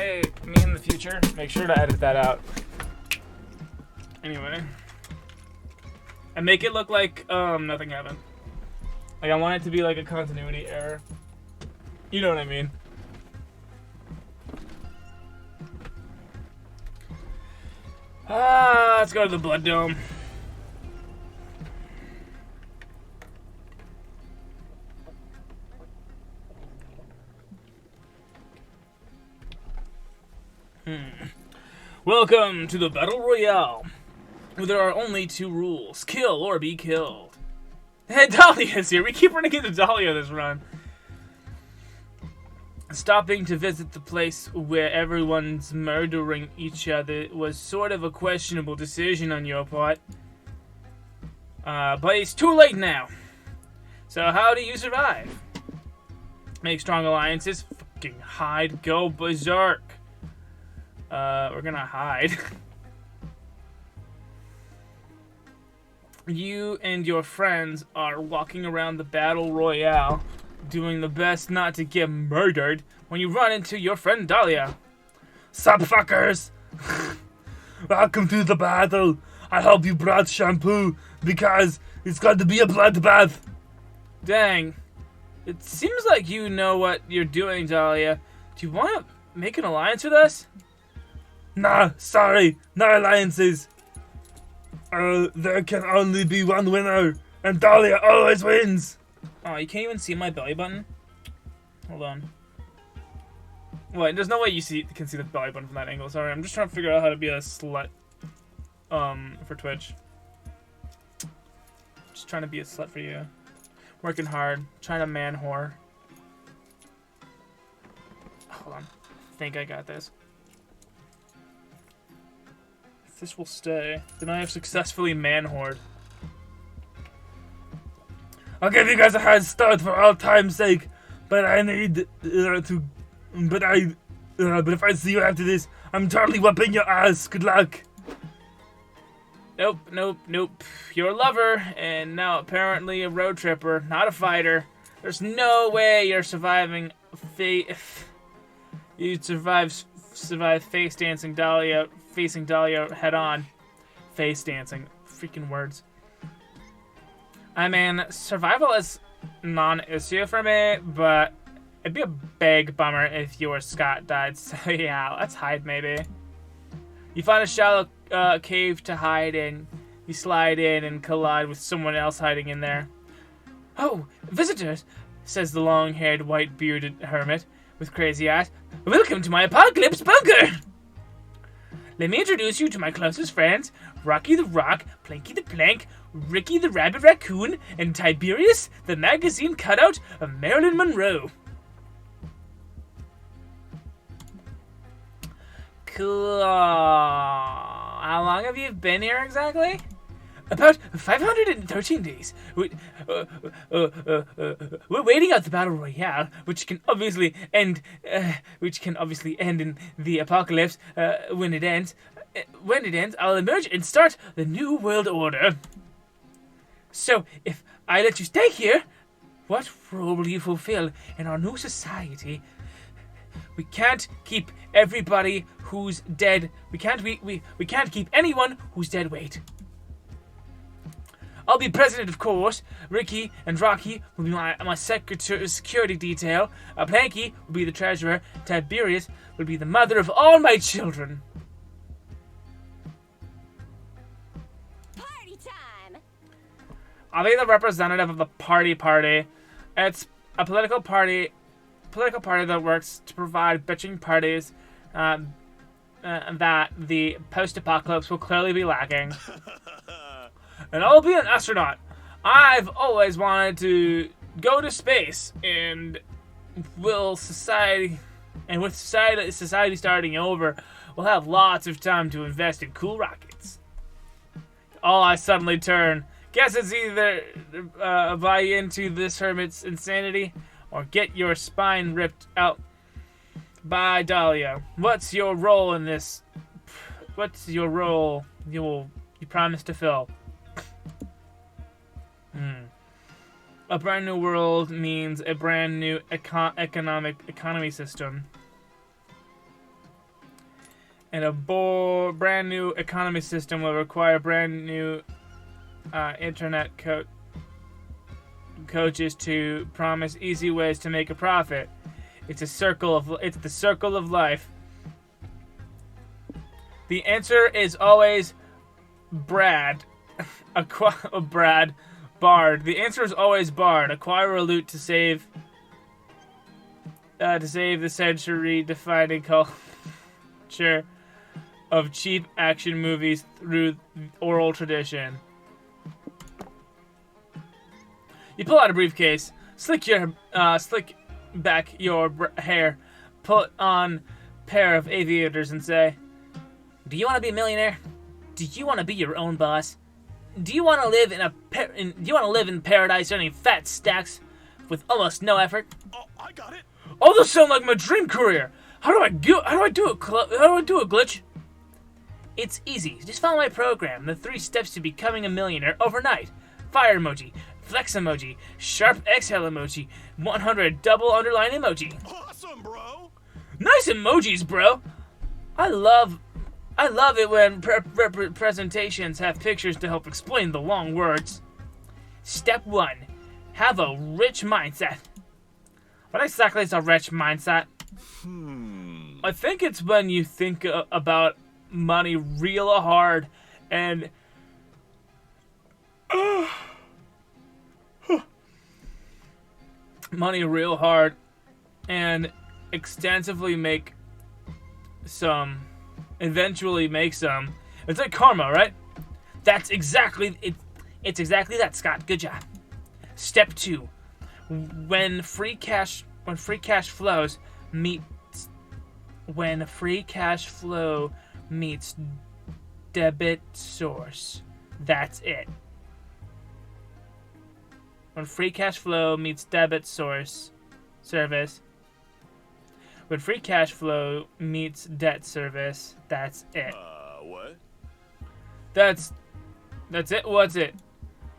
Hey, me in the future, make sure to edit that out. Anyway. And make it look like, nothing happened. Like, I want it to be like a continuity error. You know what I mean. Let's go to the Blood Dome. Welcome to the Battle Royale, where there are only 2 rules: kill or be killed. Hey, Dahlia's here. We keep running into Dahlia this run. Stopping to visit the place where everyone's murdering each other was sort of a questionable decision on your part. But it's too late now. So how do you survive? Make strong alliances, fucking hide, go berserk. We're gonna hide. You and your friends are walking around the Battle Royale, doing the best not to get murdered when you run into your friend Dahlia. Sup, fuckers? Welcome to the battle. I hope you brought shampoo, because it's going to be a bloodbath. Dang. It seems like you know what you're doing, Dahlia. Do you want to make an alliance with us? Nah, sorry. No alliances. There can only be one winner, and Dahlia always wins. Oh, you can't even see my belly button? Hold on. What? There's no way you can see the belly button from that angle. Sorry, I'm just trying to figure out how to be a slut, for Twitch. Just trying to be a slut for you. Working hard. Trying to man whore. Hold on. I think I got this. If this will stay, then I have successfully man-whored. I'll give you guys a hard start for all time's sake, but I need but if I see you after this, I'm totally whooping your ass. Good luck. Nope, nope, nope. You're a lover, and now apparently a road tripper, not a fighter. There's no way you're surviving you'd survive face dancing Dahlia. Facing Dahlia head on. Face dancing. Freaking words. I mean, survival is non-issue for me, but it'd be a big bummer if you or Scott died. So yeah, let's hide maybe. You find a shallow cave to hide in. You slide in and collide with someone else hiding in there. Oh, visitors, says the long-haired, white-bearded hermit with crazy eyes. Welcome to my apocalypse bunker! Let me introduce you to my closest friends, Rocky the Rock, Planky the Plank, Ricky the Rabbit Raccoon, and Tiberius, the magazine cutout of Marilyn Monroe. Cool. How long have you been here exactly? About 513 days. We're waiting out the Battle Royale, which can obviously end in the apocalypse. When it ends, I'll emerge and start the new world order. So, if I let you stay here, what role will you fulfill in our new society? We can't keep everybody who's dead. We can't keep anyone who's dead weight. I'll be president, of course. Ricky and Rocky will be my security detail. Planky will be the treasurer. Tiberius will be the mother of all my children. Party time! I'll be the representative of the party. It's a political party that works to provide bitching parties that the post-apocalypse will clearly be lacking. And I'll be an astronaut. I've always wanted to go to space, and with society starting over, we'll have lots of time to invest in cool rockets. I suddenly turn. Guess it's either buy into this hermit's insanity or get your spine ripped out by Dahlia. What's your role in this? What's your role you promise to fill? A brand new world means a brand new economy system. And a brand new economy system will require brand new internet coaches to promise easy ways to make a profit. It's the circle of life. The answer is always Brad. Bard. The answer is always Bard. Acquire a loot to save the century-defining culture of cheap action movies through oral tradition. You pull out a briefcase, slick back your hair, put on a pair of aviators, and say, "Do you want to be a millionaire? Do you want to be your own boss? Do you want to live in paradise earning fat stacks with almost no effort?" Oh, I got it. Oh, those sound like my dream career. How do I do it, Glitch? It's easy. Just follow my program. The 3 steps to becoming a millionaire overnight. Fire emoji, flex emoji, sharp exhale emoji, 100 double underline emoji. Awesome, bro. Nice emojis, bro. I love it when presentations have pictures to help explain the long words. Step 1. Have a rich mindset. What exactly is a rich mindset? I think it's when you think about money real hard and extensively eventually make some. It's like karma, right? That's exactly it. It's exactly that, Scott. Good job. Step 2. When free cash flow meets debit source. That's it. When free cash flow meets debit service. When free cash flow meets debt service, that's it. What? That's it. What's it?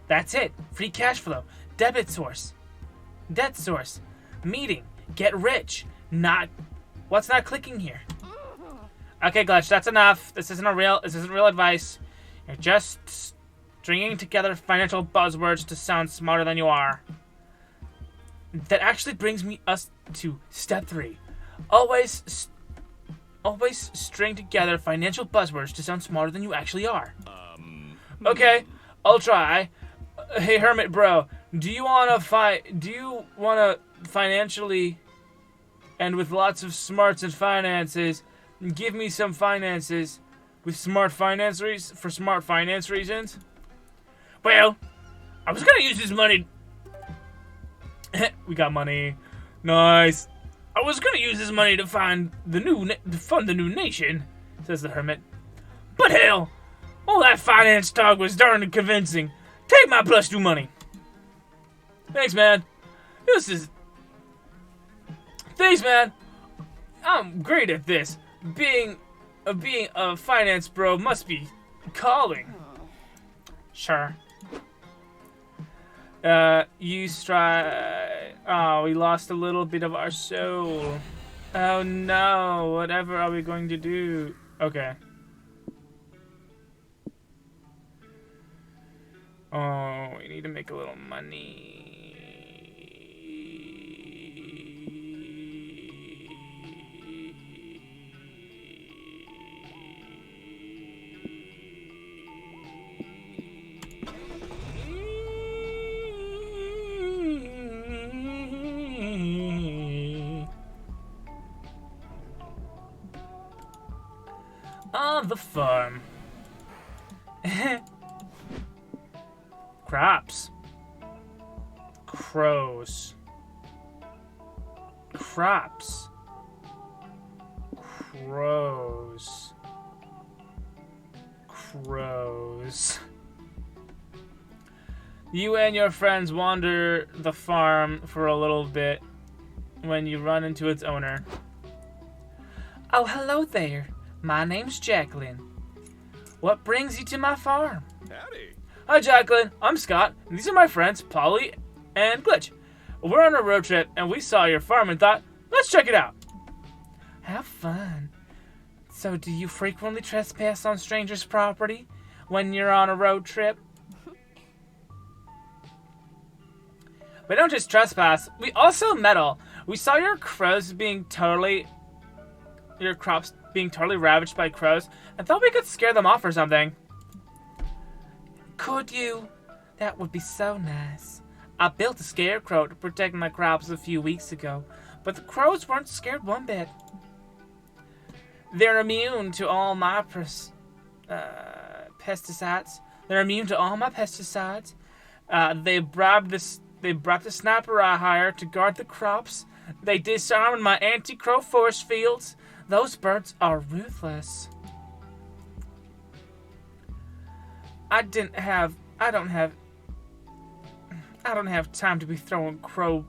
That's it. Free cash flow, debit source, debt source, meeting, get rich. What's not clicking here? Okay, Glitch, that's enough. This isn't real advice. You're just stringing together financial buzzwords to sound smarter than you are. That actually brings us to step 3. Always string together financial buzzwords to sound smarter than you actually are. Okay, I'll try. Hey, Hermit Bro, do you wanna financially and with lots of smarts and finances give me some finances with smart finance reasons? Well, I was gonna use this money. We got money. Nice. I was gonna use this money to fund the new nation, says the hermit. But hell, all that finance talk was darn convincing. Take my +2 money. Thanks, man. Thanks, man. I'm great at this. Being a finance bro must be calling. Sure. We lost a little bit of our soul. Oh no, whatever are we going to do? Okay. Oh, we need to make a little money. On the farm. Crops. Crows. Crops. Crows. Crows. You and your friends wander the farm for a little bit when you run into its owner. Oh, hello there. My name's Jacqueline. What brings you to my farm? Howdy. Hi, Jacqueline. I'm Scott, and these are my friends, Polly and Glitch. We're on a road trip, and we saw your farm and thought, let's check it out. Have fun. So do you frequently trespass on strangers' property when you're on a road trip? We don't just trespass, we also meddle. We saw your crops being totally ravaged by crows and thought we could scare them off or something. Could you? That would be so nice. I built a scarecrow to protect my crops a few weeks ago, but the crows weren't scared one bit. They're immune to all my pesticides. They bribed the sniper I hired to guard the crops. They disarmed my anti-crow force fields. Those birds are ruthless. I don't have time to be throwing crow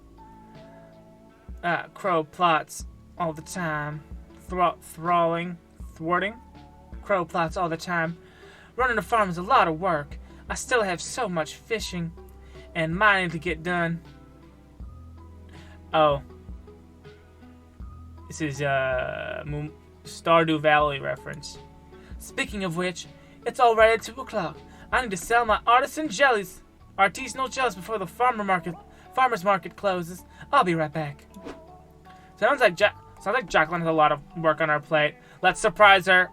plots all the time. Thwarting crow plots all the time. Running a farm is a lot of work. I still have so much fishing and mining to get done. Oh. This is Stardew Valley reference. Speaking of which, it's already at 2 o'clock. I need to sell my artisanal jellies before the farmer's market closes. I'll be right back. Sounds like Jacqueline has a lot of work on her plate. Let's surprise her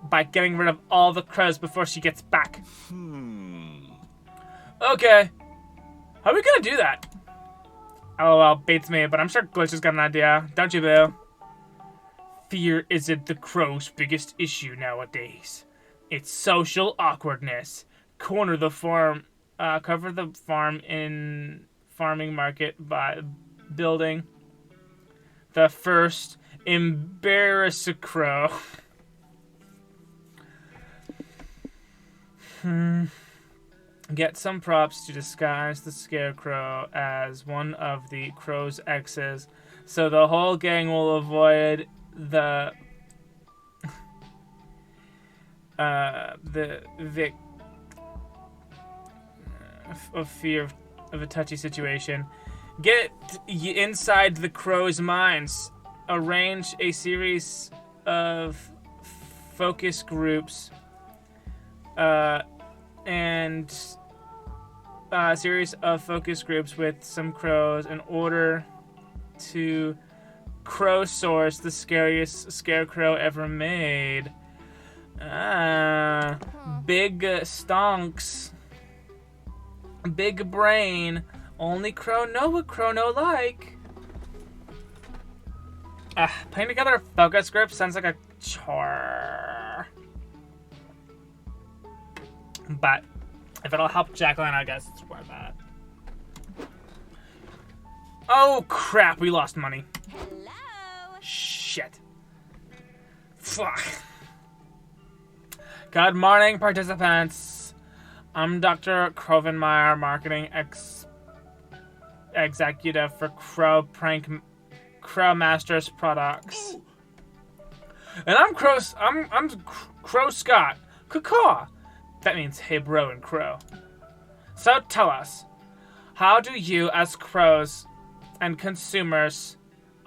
by getting rid of all the crows before she gets back. Okay. How are we gonna do that? LOL, beats me, but I'm sure Glitch has got an idea. Don't you, Boo? Fear isn't the crow's biggest issue nowadays. It's social awkwardness. Cover the farm in farming market by building the first embarrass a crow. Get some props to disguise the scarecrow as one of the crow's exes, so the whole gang will avoid the fear of a touchy situation. Get inside the crow's minds. Arrange a series of focus groups with some crows in order to crow-source the scariest scarecrow ever made. Big stonks. Big brain. Only crow know what crow know like. Putting together a focus group sounds like a chore. But if it'll help Jacqueline, I guess it's worth that. Oh crap, we lost money. Hello. Shit. Fuck. Good morning, participants. I'm Dr. Krovenmeyer, marketing executive for Crow Masters products. And I'm Crow Scott. Caw. That means hey bro in Crow. So tell us, how do you as crows and consumers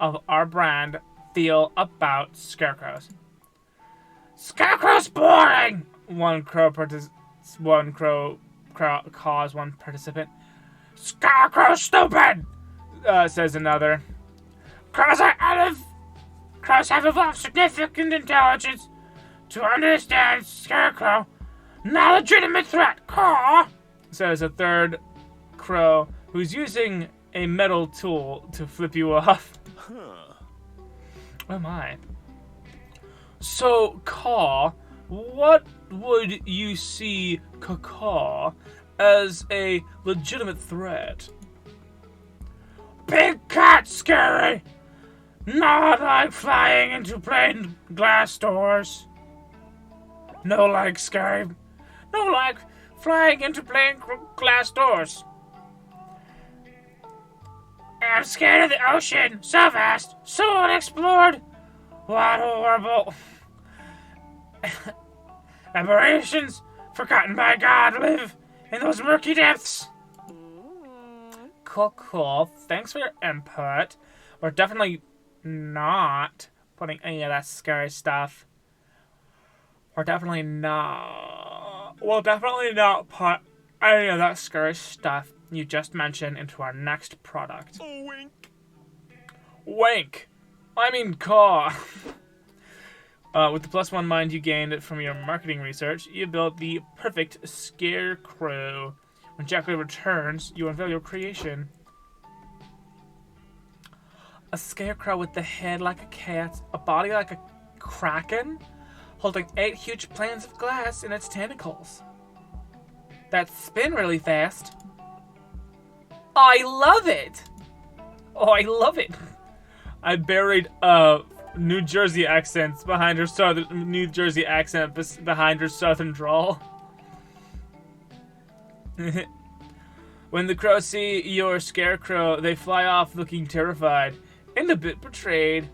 of our brand feel about scarecrows? Scarecrow's boring! One participant. Scarecrow's stupid! Says another. Crows have evolved significant intelligence to understand Scarecrow. Not a legitimate threat, caw! Says a third crow who's using a metal tool to flip you off. Oh my. So, caw, what would you see caw as a legitimate threat? Big cat scary! Not like flying into plain glass doors. No like scary. No like flying into plain glass doors. I'm scared of the ocean. So vast. So unexplored. What horrible aberrations forgotten by God live in those murky depths. Cool. Thanks for your input. We're definitely not putting any of that scary stuff We're definitely not. We'll definitely not put any of that scary stuff you just mentioned into our next product. Oh, wink. Wink. I mean, caw. With the +1 mind you gained from your marketing research, you built the perfect scarecrow. When Jacqueline returns, you unveil your creation. A scarecrow with the head like a cat, a body like a kraken, holding 8 huge planes of glass in its tentacles that spin really fast. I love it! Oh, I love it! I buried New Jersey accents behind her southern New Jersey accent behind her southern drawl. When the crows see your scarecrow, they fly off looking terrified and a bit betrayed.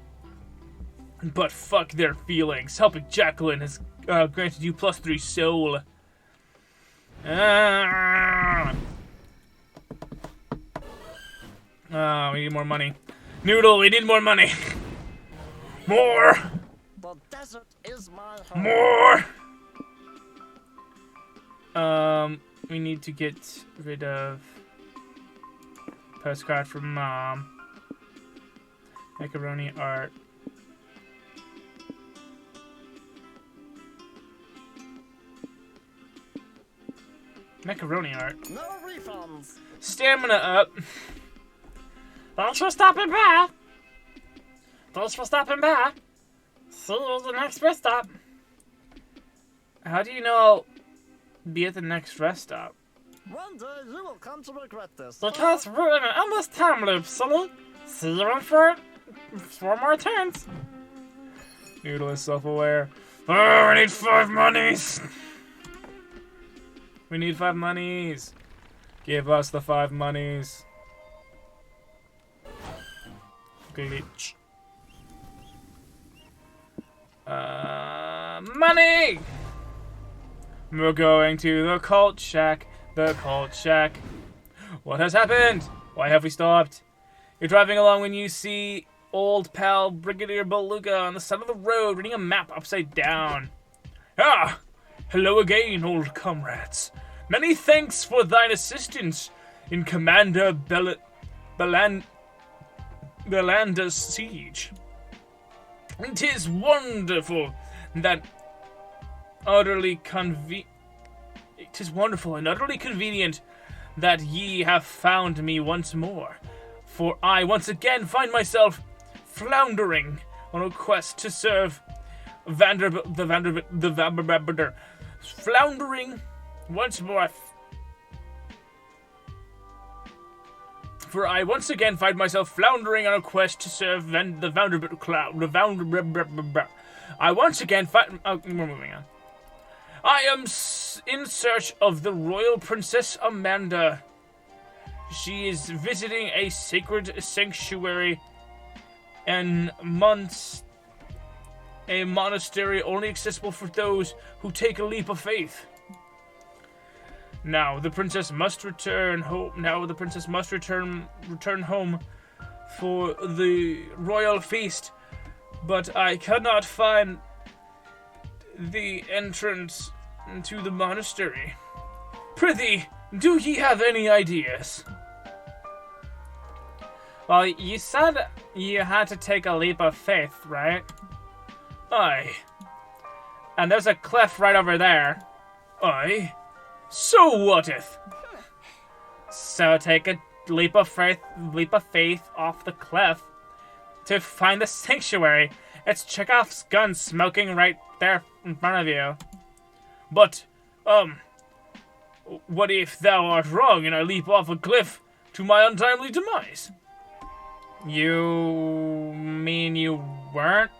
But fuck their feelings. Helping Jacqueline has granted you +3 soul. We need more money. Noodle, we need more money. More! The desert is my home. More! We need to get rid of postcard from Mom. Macaroni art. Macaroni art. No refunds. Stamina up. Thanks for stopping by. Thanks for stopping by. See you at the next rest stop. How do you know I'll be at the next rest stop? One day you will come to regret this. Because we're in an endless time loop, silly. See you in for 4 more turns. Noodle is self-aware. Oh, we need 5 monies. We need 5 monies. Give us the 5 monies. Glitch. Money! We're going to the cult shack. The cult shack. What has happened? Why have we stopped? You're driving along when you see old pal Brigadier Beluga on the side of the road reading a map upside down. Ah! Hello again, old comrades. Many thanks for thine assistance in Commander Belanda's siege. It is wonderful that It is wonderful and utterly convenient that ye have found me once more, for I once again find myself floundering on a quest to serve floundering once more. For I once again find myself floundering on a quest to serve the Vanderbilt Cloud. I once again find. Oh, we're moving on. I am in search of the royal princess Amanda. She is visiting a sacred sanctuary and a monastery only accessible for those who take a leap of faith. Now the princess must return home. Return home for the royal feast, but I cannot find the entrance to the monastery. Prithee, do ye have any ideas? Well, you said you had to take a leap of faith, right? Aye. And there's a cliff right over there. Aye. So what if? So take a leap of faith off the cliff to find the sanctuary. It's Chekhov's gun smoking right there in front of you. But, what if thou art wrong and I leap off a cliff to my untimely demise? You mean you weren't?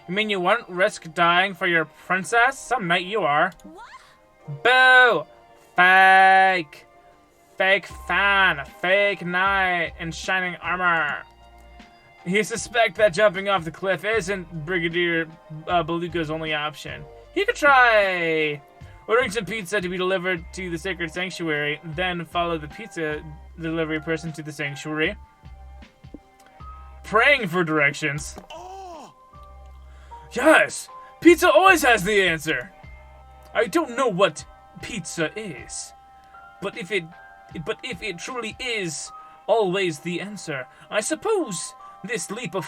You mean you wouldn't risk dying for your princess? Some night you are. What? Boo! Fake! Fake fan! Fake knight in shining armor! You suspect that jumping off the cliff isn't Brigadier Beluga's only option. He could try ordering some pizza to be delivered to the sacred sanctuary, then follow the pizza delivery person to the sanctuary, praying for directions. Oh! Yes! Pizza always has the answer. I don't know what pizza is, but if it truly is always the answer, I suppose this is the leap of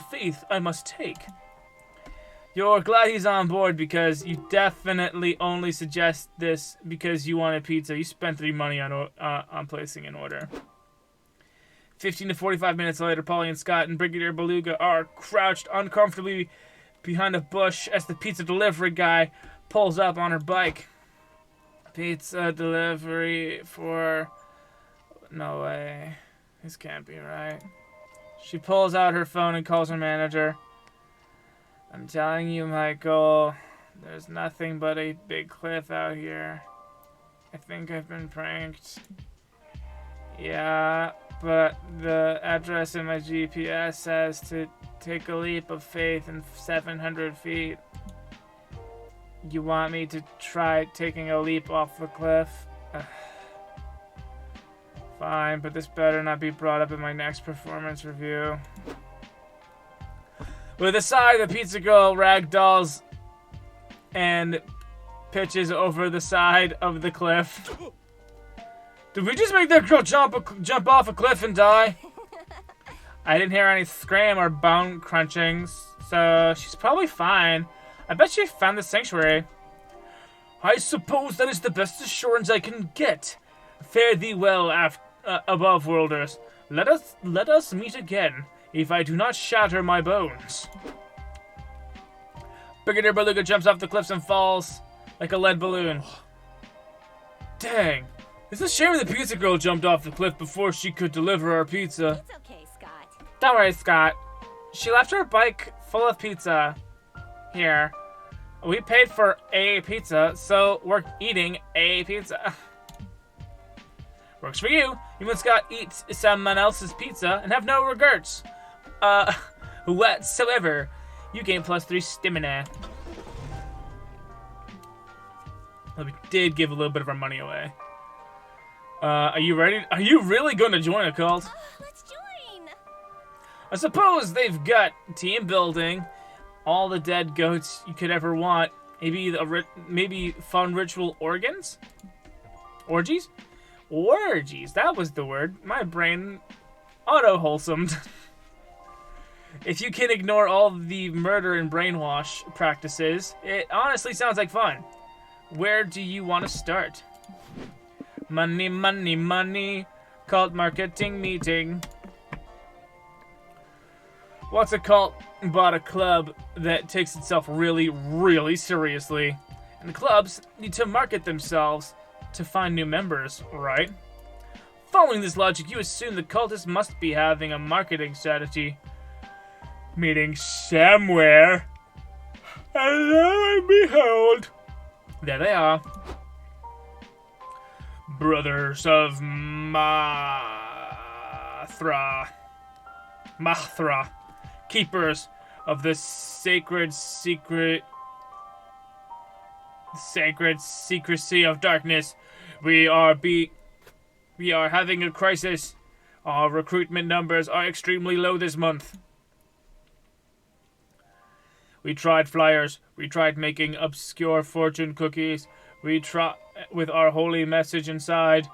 faith I must take. You're glad he's on board because you definitely only suggest this because you wanted pizza. You spent 3 money on placing an order. 15 to 45 minutes later, Polly and Scott and Brigadier Beluga are crouched uncomfortably behind a bush as the pizza delivery guy pulls up on her bike. Pizza delivery for... No way. This can't be right. She pulls out her phone and calls her manager. I'm telling you, Michael, there's nothing but a big cliff out here. I think I've been pranked. Yeah, but the address in my GPS says to take a leap of faith in 700 feet. You want me to try taking a leap off the cliff? Fine, but this better not be brought up in my next performance review. With a sigh, the pizza girl ragdolls and pitches over the side of the cliff. Did we just make that girl jump off a cliff and die? I didn't hear any scream or bone crunchings, so she's probably fine. I bet she found the sanctuary. I suppose that is the best assurance I can get. Fare thee well, above worlders. Let us meet again, if I do not shatter my bones. Brigadier Beluga jumps off the cliffs and falls like a lead balloon. Dang. It's a shame the pizza girl jumped off the cliff before she could deliver our pizza. It's okay, Scott. Don't worry, Scott. She left her bike full of pizza. Here. We paid for a pizza, so we're eating a pizza. Works for you. You and Scott eat someone else's pizza and have no regrets. Whatsoever. You gain +3 stamina. Well, we did give a little bit of our money away. Are you ready? Are you really going to join a cult? Let's join. I suppose they've got team building, all the dead goats you could ever want. Maybe fun ritual orgies? Orgies, that was the word. My brain auto-wholesomed. If you can ignore all the murder and brainwash practices, it honestly sounds like fun. Where do you want to start? Money, money, money. Cult marketing meeting. What's a cult but a club that takes itself really, really seriously? And clubs need to market themselves to find new members, right? Following this logic, you assume the cultists must be having a marketing strategy. Meeting somewhere. And lo and behold, there they are. Brothers of Mathra, keepers of the sacred secrecy of darkness. We are having a crisis. Our recruitment numbers are extremely low this month. We tried flyers. We tried making obscure fortune cookies. We tried with our holy message inside.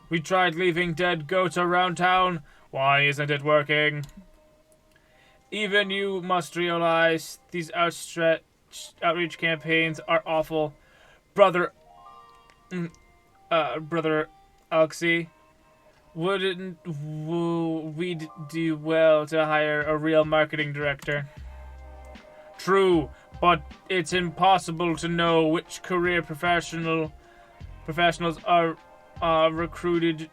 We tried leaving dead goats around town. Why isn't it working? Even you must realize these outreach campaigns are awful. Brother Alexei, wouldn't we do well to hire a real marketing director? True, but it's impossible to know which career professionals are recruited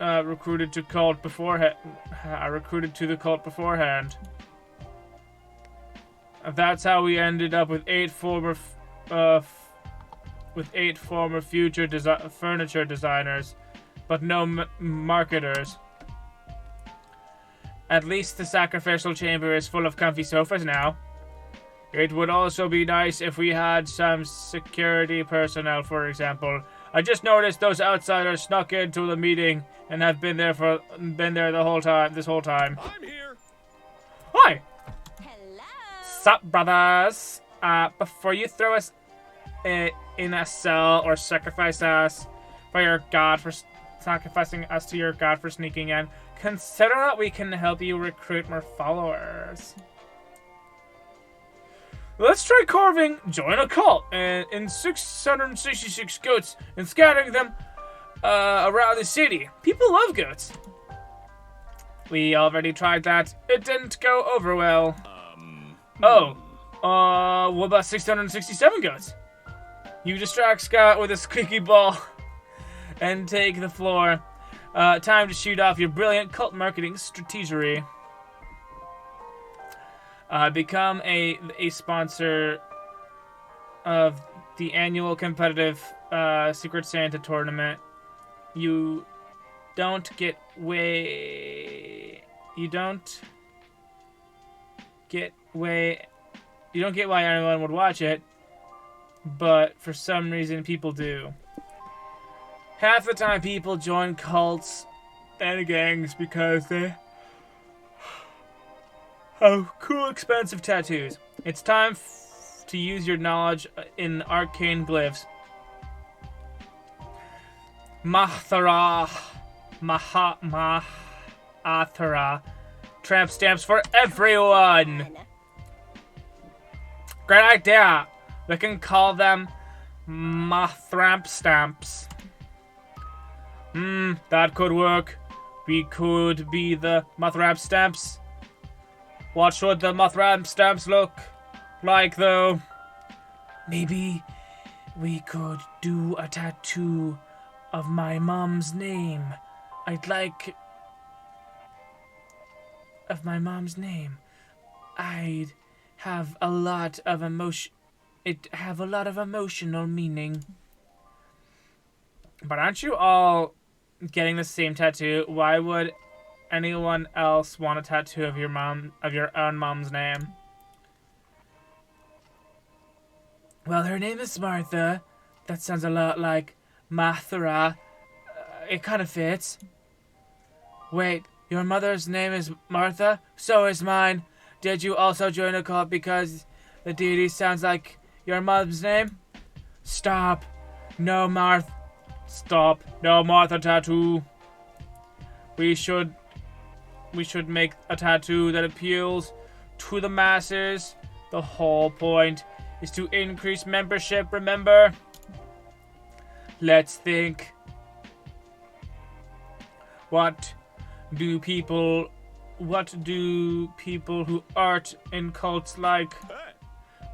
to the cult beforehand. That's how we ended up with eight former future furniture designers, but no marketers. At least the sacrificial chamber is full of comfy sofas now. It would also be nice if we had some security personnel, for example. I just noticed those outsiders snuck into the meeting and have been there this whole time. I'm here. Hi. Hello. Sup, brothers? Before you throw us in a cell or sacrifice us for your god for sacrificing us to your god for sneaking in, consider that we can help you recruit more followers. Let's try carving join a cult and in 666 goats and scattering them around the city. People love goats. We already tried that. It didn't go over well. What about 667 goats? You distract Scott with a squeaky ball and take the floor. Time to shoot off your brilliant cult marketing strategy. Become a sponsor of the annual competitive Secret Santa tournament. You don't get why anyone would watch it, but for some reason people do. Half the time people join cults and gangs because they have cool, expensive tattoos. It's time to use your knowledge in arcane glyphs. Athara. Tramp stamps for everyone. Great idea. We can call them Mathramp stamps. That could work. We could be the Mathramp stamps. What should the Mathramp stamps look like, though? Maybe we could do a tattoo of my mom's name. I'd like... Of my mom's name. I'd have a lot of emotion... It have a lot of emotional meaning. But aren't you all getting the same tattoo? Why would anyone else want a tattoo of your own mom's name? Well, her name is Martha. That sounds a lot like Mathra. It kind of fits. Wait, your mother's name is Martha? So is mine. Did you also join a cult because the deity sounds like your mom's name? Stop. No Stop. No Martha tattoo. We should make a tattoo that appeals to the masses. The whole point is to increase membership, remember? Let's think. What do people who aren't in cults like?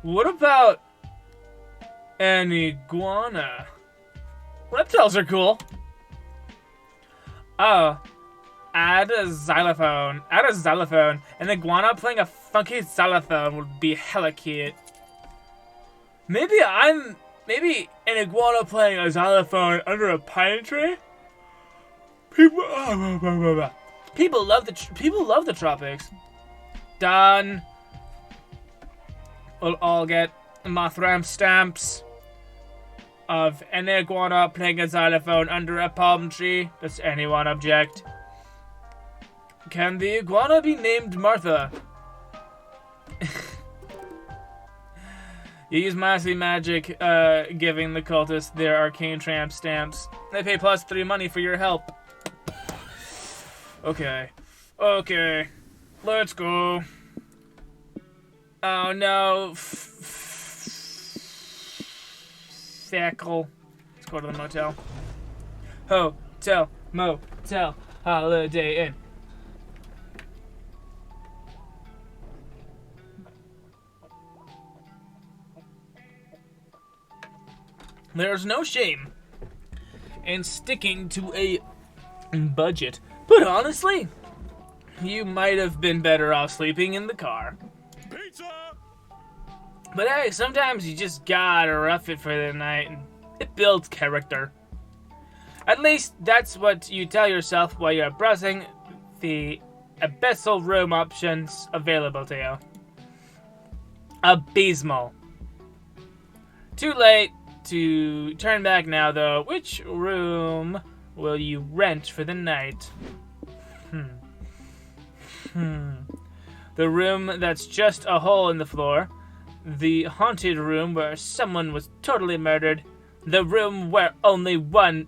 What about an iguana? Reptiles are cool. Oh, add a xylophone. Add a xylophone. An iguana playing a funky xylophone would be hella cute. Maybe an iguana playing a xylophone under a pine tree. People love the tropics. Done. We'll all get Mothram stamps of an iguana playing a xylophone under a palm tree. Does anyone object? Can the iguana be named Martha? You use Massey Magic, giving the cultists their arcane tramp stamps. They pay +3 money for your help. Okay. Let's go. Oh no. Feckle. Let's go to the motel. Hotel, motel, Holiday Inn. There's no shame in sticking to a budget, but honestly, you might have been better off sleeping in the car. Pizza! But hey, sometimes you just gotta rough it for the night, and it builds character. At least that's what you tell yourself while you're browsing the abyssal room options available to you. Abysmal. Too late to turn back now, though. Which room will you the The room that's just a hole in the floor. The haunted room where someone was totally murdered. The room with only one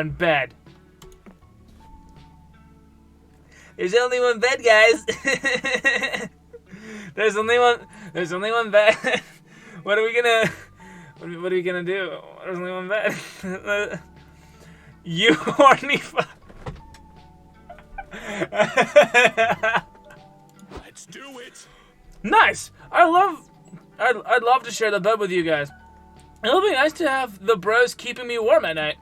bed. There's only one bed, guys. There's only one bed. What are we gonna do? There's only one bed. You horny fuck. Let's do it. Nice. I'd love to share the bed with you guys. It'll be nice to have the bros keeping me warm at night.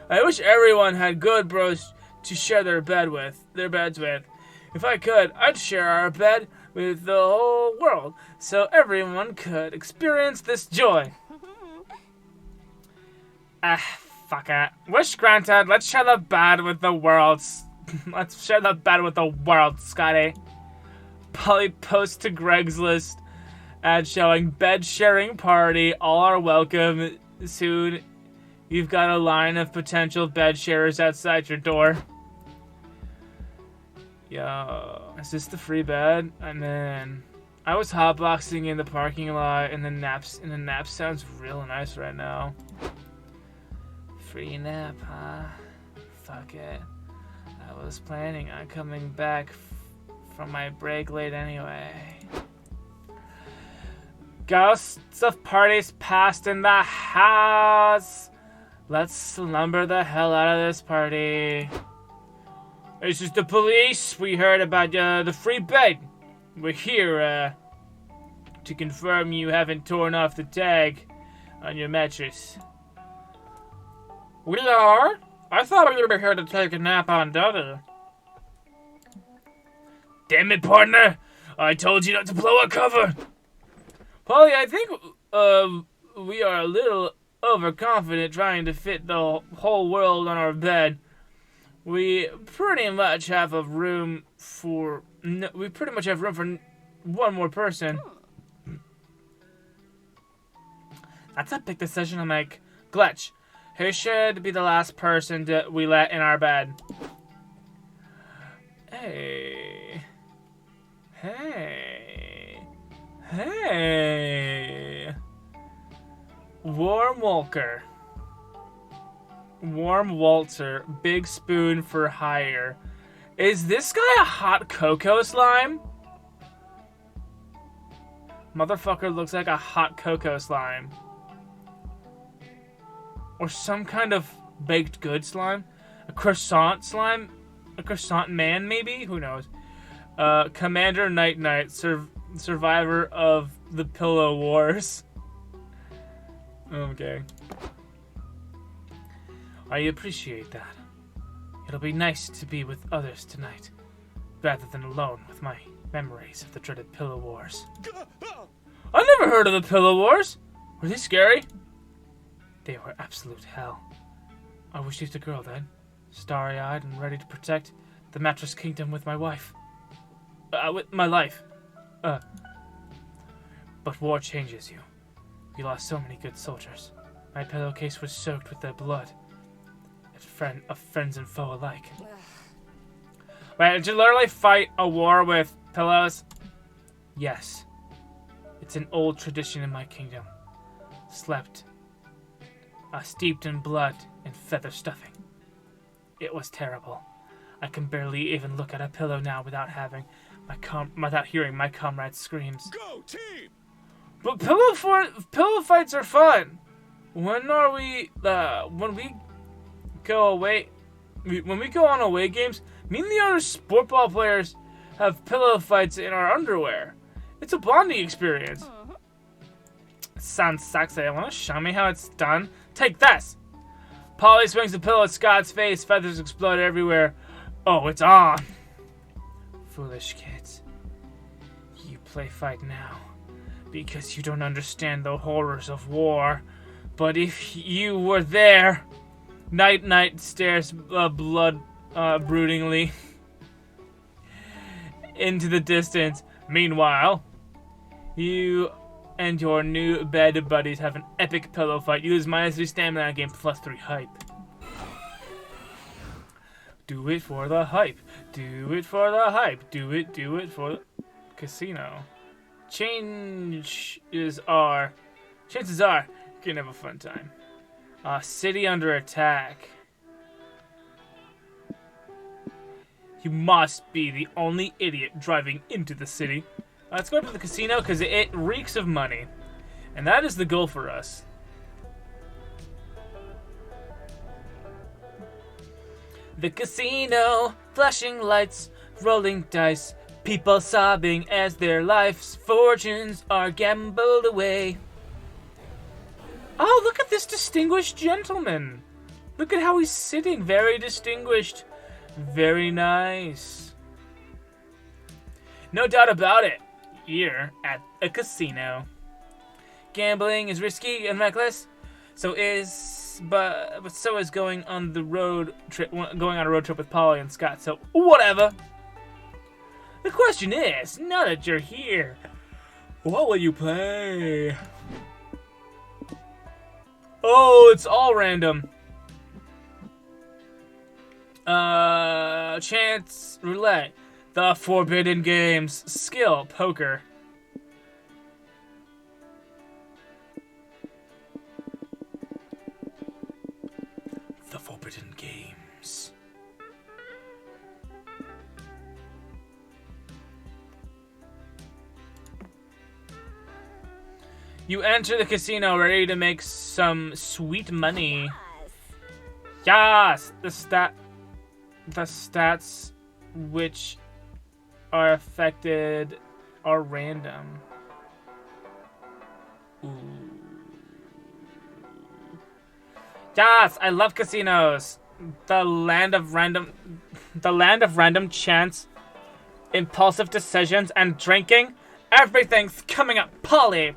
I wish everyone had good bros to share their beds with. If I could, I'd share our bed with the whole world, so everyone could experience this joy. Fuck it. Wish granted, let's share the bed with the world. Let's share the bed with the world, Scotty. Polly posts to Greg's list ad showing bed sharing party. All are welcome. Soon, you've got a line of potential bed sharers outside your door. Yo, is this the free bed? And then I was hotboxing in the parking lot, and the nap sounds real nice right now. Free nap, huh? Fuck it. I was planning on coming back from my break late anyway. Ghosts of parties past in the house. Let's slumber the hell out of this party. This is the police. We heard about the free bed. We're here to confirm you haven't torn off the tag on your mattress. We are? I thought we were here to take a nap on Duddy. Damn it, partner! I told you not to blow a cover! Polly, I think we are a little overconfident trying to fit the whole world on our bed. We pretty much have room for one more person. That's a big decision to make. Glitch, who should be the last person that we let in our bed? Hey. Warm Walter, big spoon for hire. Is this guy a hot cocoa slime? Motherfucker looks like a hot cocoa slime. Or some kind of baked good slime? A croissant slime? A croissant man, maybe? Who knows? Commander Night, survivor of the Pillow Wars. Okay. I appreciate that. It'll be nice to be with others tonight, rather than alone with my memories of the dreaded Pillow Wars. I never heard of the Pillow Wars. Were they scary? They were absolute hell. I was just a girl then, starry-eyed and ready to protect the mattress kingdom with my wife. With my life. But war changes you. We lost so many good soldiers. My pillowcase was soaked with their blood. Of friends and foe alike. Wait, did you literally fight a war with pillows? Yes. It's an old tradition in my kingdom. Steeped in blood and feather stuffing. It was terrible. I can barely even look at a pillow now without hearing my comrades' screams. Go team! But pillow fights are fun. When we go on away games, me and the other sport ball players have pillow fights in our underwear. It's a bonding experience. It sounds sexy. I want to show me how it's done. Take this. Polly swings the pillow at Scott's face. Feathers explode everywhere. Oh, it's on. Foolish kids. You play fight now because you don't understand the horrors of war. But if you were there... Night stares blood broodingly into the distance. Meanwhile, you and your new bed buddies have an epic pillow fight. You lose -3 stamina game +3 hype. Do it for the hype. Do it for the hype. Do it for the casino. Chances are you're gonna have a fun time. City under attack. You must be the only idiot driving into the city. Let's go to the casino because it reeks of money. And that is the goal for us. The casino, flashing lights, rolling dice, people sobbing as their life's fortunes are gambled away. Oh, look at this distinguished gentleman. Look at how he's sitting. Very distinguished. Very nice. No doubt about it. Here at a casino. Gambling is risky and reckless. So is going on a road trip with Polly and Scott. So whatever. The question is, now that you're here, what will you play? Oh, it's all random. Chance roulette, the forbidden games, skill, poker. The forbidden games. You enter the casino ready to make some sweet money. Yes, the stats which are affected are random. Ooh. Yes, I love casinos. The land of random chance, impulsive decisions, and drinking. Everything's coming up, Polly.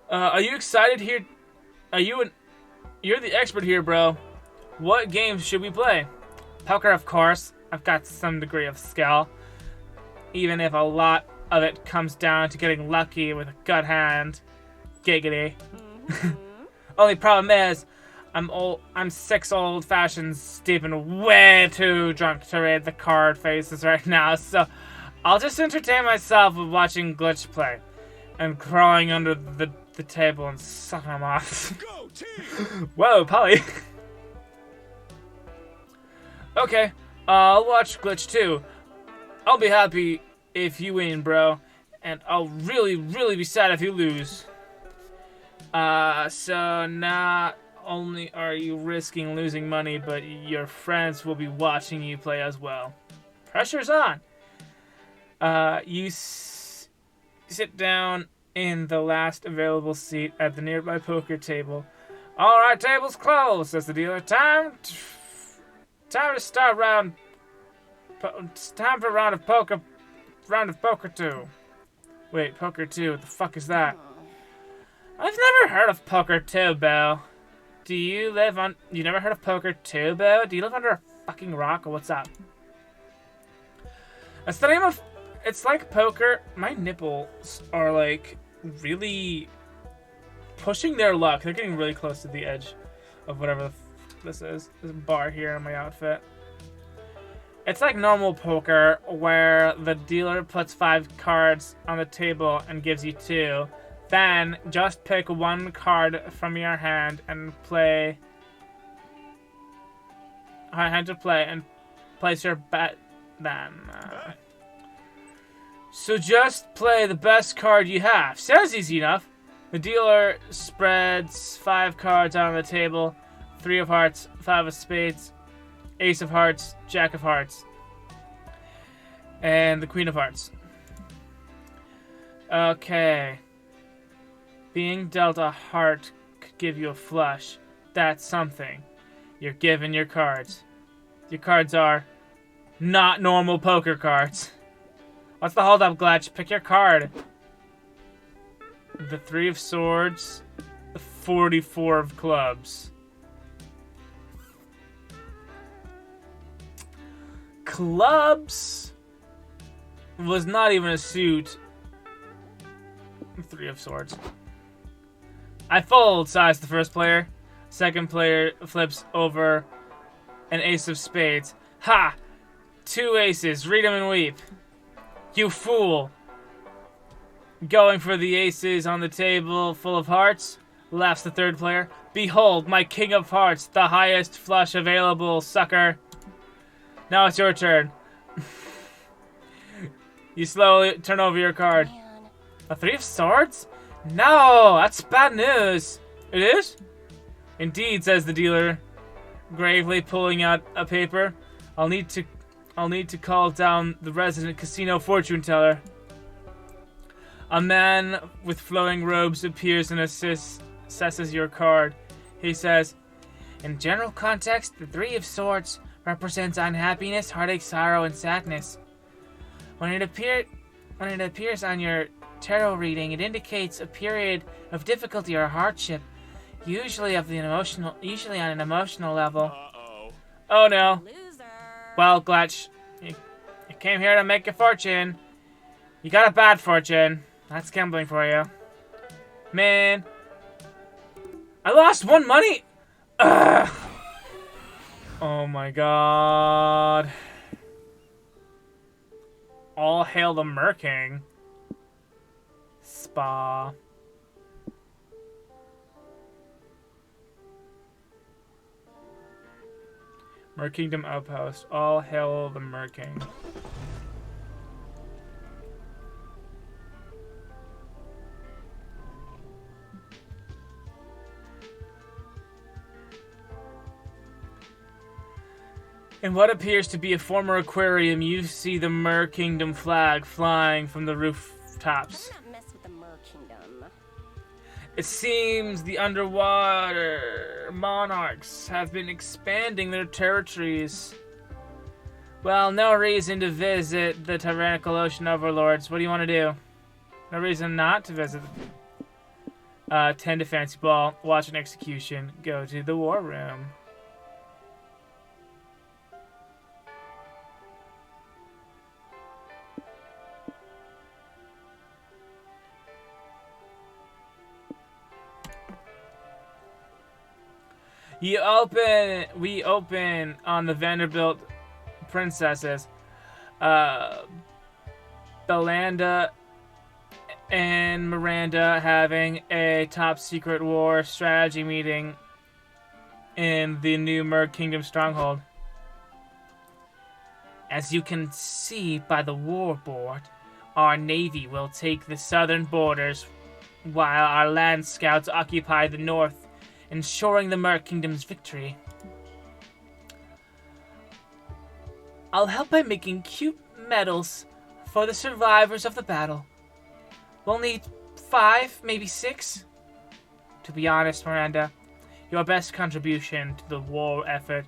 Are you excited here? You're the expert here, bro. What games should we play? Poker, of course. I've got some degree of skill. Even if a lot of it comes down to getting lucky with a gut hand. Giggity. Only problem is, I'm 6 old-fashioned Steve and way too drunk to read the card faces right now, so I'll just entertain myself with watching Glitch play. And crawling under the table and sucking them off. Go team! Whoa, Polly. Okay, I'll watch Glitch too. I'll be happy if you win, bro. And I'll really, really be sad if you lose. So not only are you risking losing money, but your friends will be watching you play as well. Pressure's on. You sit down in the last available seat at the nearby poker table. All right, table's closed, says the dealer. Time to start round. It's time for round of poker 2. Wait, poker 2. What the fuck is that? I've never heard of poker 2, Bo. You never heard of poker 2, Bo? Do you live under a fucking rock, or what's up? That's the name of. It's like poker. My nipples are like really pushing their luck. They're getting really close to the edge of whatever this is. There's a bar here in my outfit. It's like normal poker where the dealer puts 5 cards on the table and gives you 2. Then just pick 1 card from your hand and play. And place your bet then. So just play the best card you have. Sounds easy enough. The dealer spreads 5 cards on the table. 3 of hearts, 5 of spades, ace of hearts, jack of hearts, and the queen of hearts. Okay. Being dealt a heart could give you a flush. That's something. You're given your cards. Your cards are not normal poker cards. What's the hold up, Glitch? Pick your card. The 3 of swords. The 44 of clubs. Clubs was not even a suit. 3 of swords. I fold, sighs the first player. Second player flips over an ace of spades. Ha! 2 aces. Read 'em and weep. You fool. Going for the aces on the table full of hearts, laughs the third player. Behold, my king of hearts, the highest flush available, sucker. Now it's your turn. You slowly turn over your card. Man. A 3 of swords? No, that's bad news. It is? Indeed, says the dealer, gravely pulling out a paper. I'll need to call down the resident casino fortune teller. A man with flowing robes appears and assesses your card. He says, in general context, the 3 of swords represents unhappiness, heartache, sorrow, and sadness. When it appears on your tarot reading, it indicates a period of difficulty or hardship, usually on an emotional level. Uh-oh. Oh no. Loser. Well, Gletch, you came here to make a fortune. You got a bad fortune. That's gambling for you. Man. I lost 1 money! Ugh. Oh my god. All hail the Merking. Spa. Merkingdom Outpost. All hail the Merking. In what appears to be a former aquarium, you see the Mer Kingdom flag flying from the rooftops. Better not mess with the Mer Kingdom. It seems the underwater monarchs have been expanding their territories. Well, no reason to visit the tyrannical ocean overlords. What do you want to do? No reason not to visit. 10 to fancy ball. Watch an execution. Go to the war room. We open on the Vanderbilt princesses. Belanda and Miranda having a top secret war strategy meeting in the new Mer Kingdom stronghold. As you can see by the war board, our navy will take the southern borders while our land scouts occupy the north, ensuring the Mer Kingdom's victory. I'll help by making cute medals for the survivors of the battle. We'll need 5, maybe 6. To be honest, Miranda, your best contribution to the war effort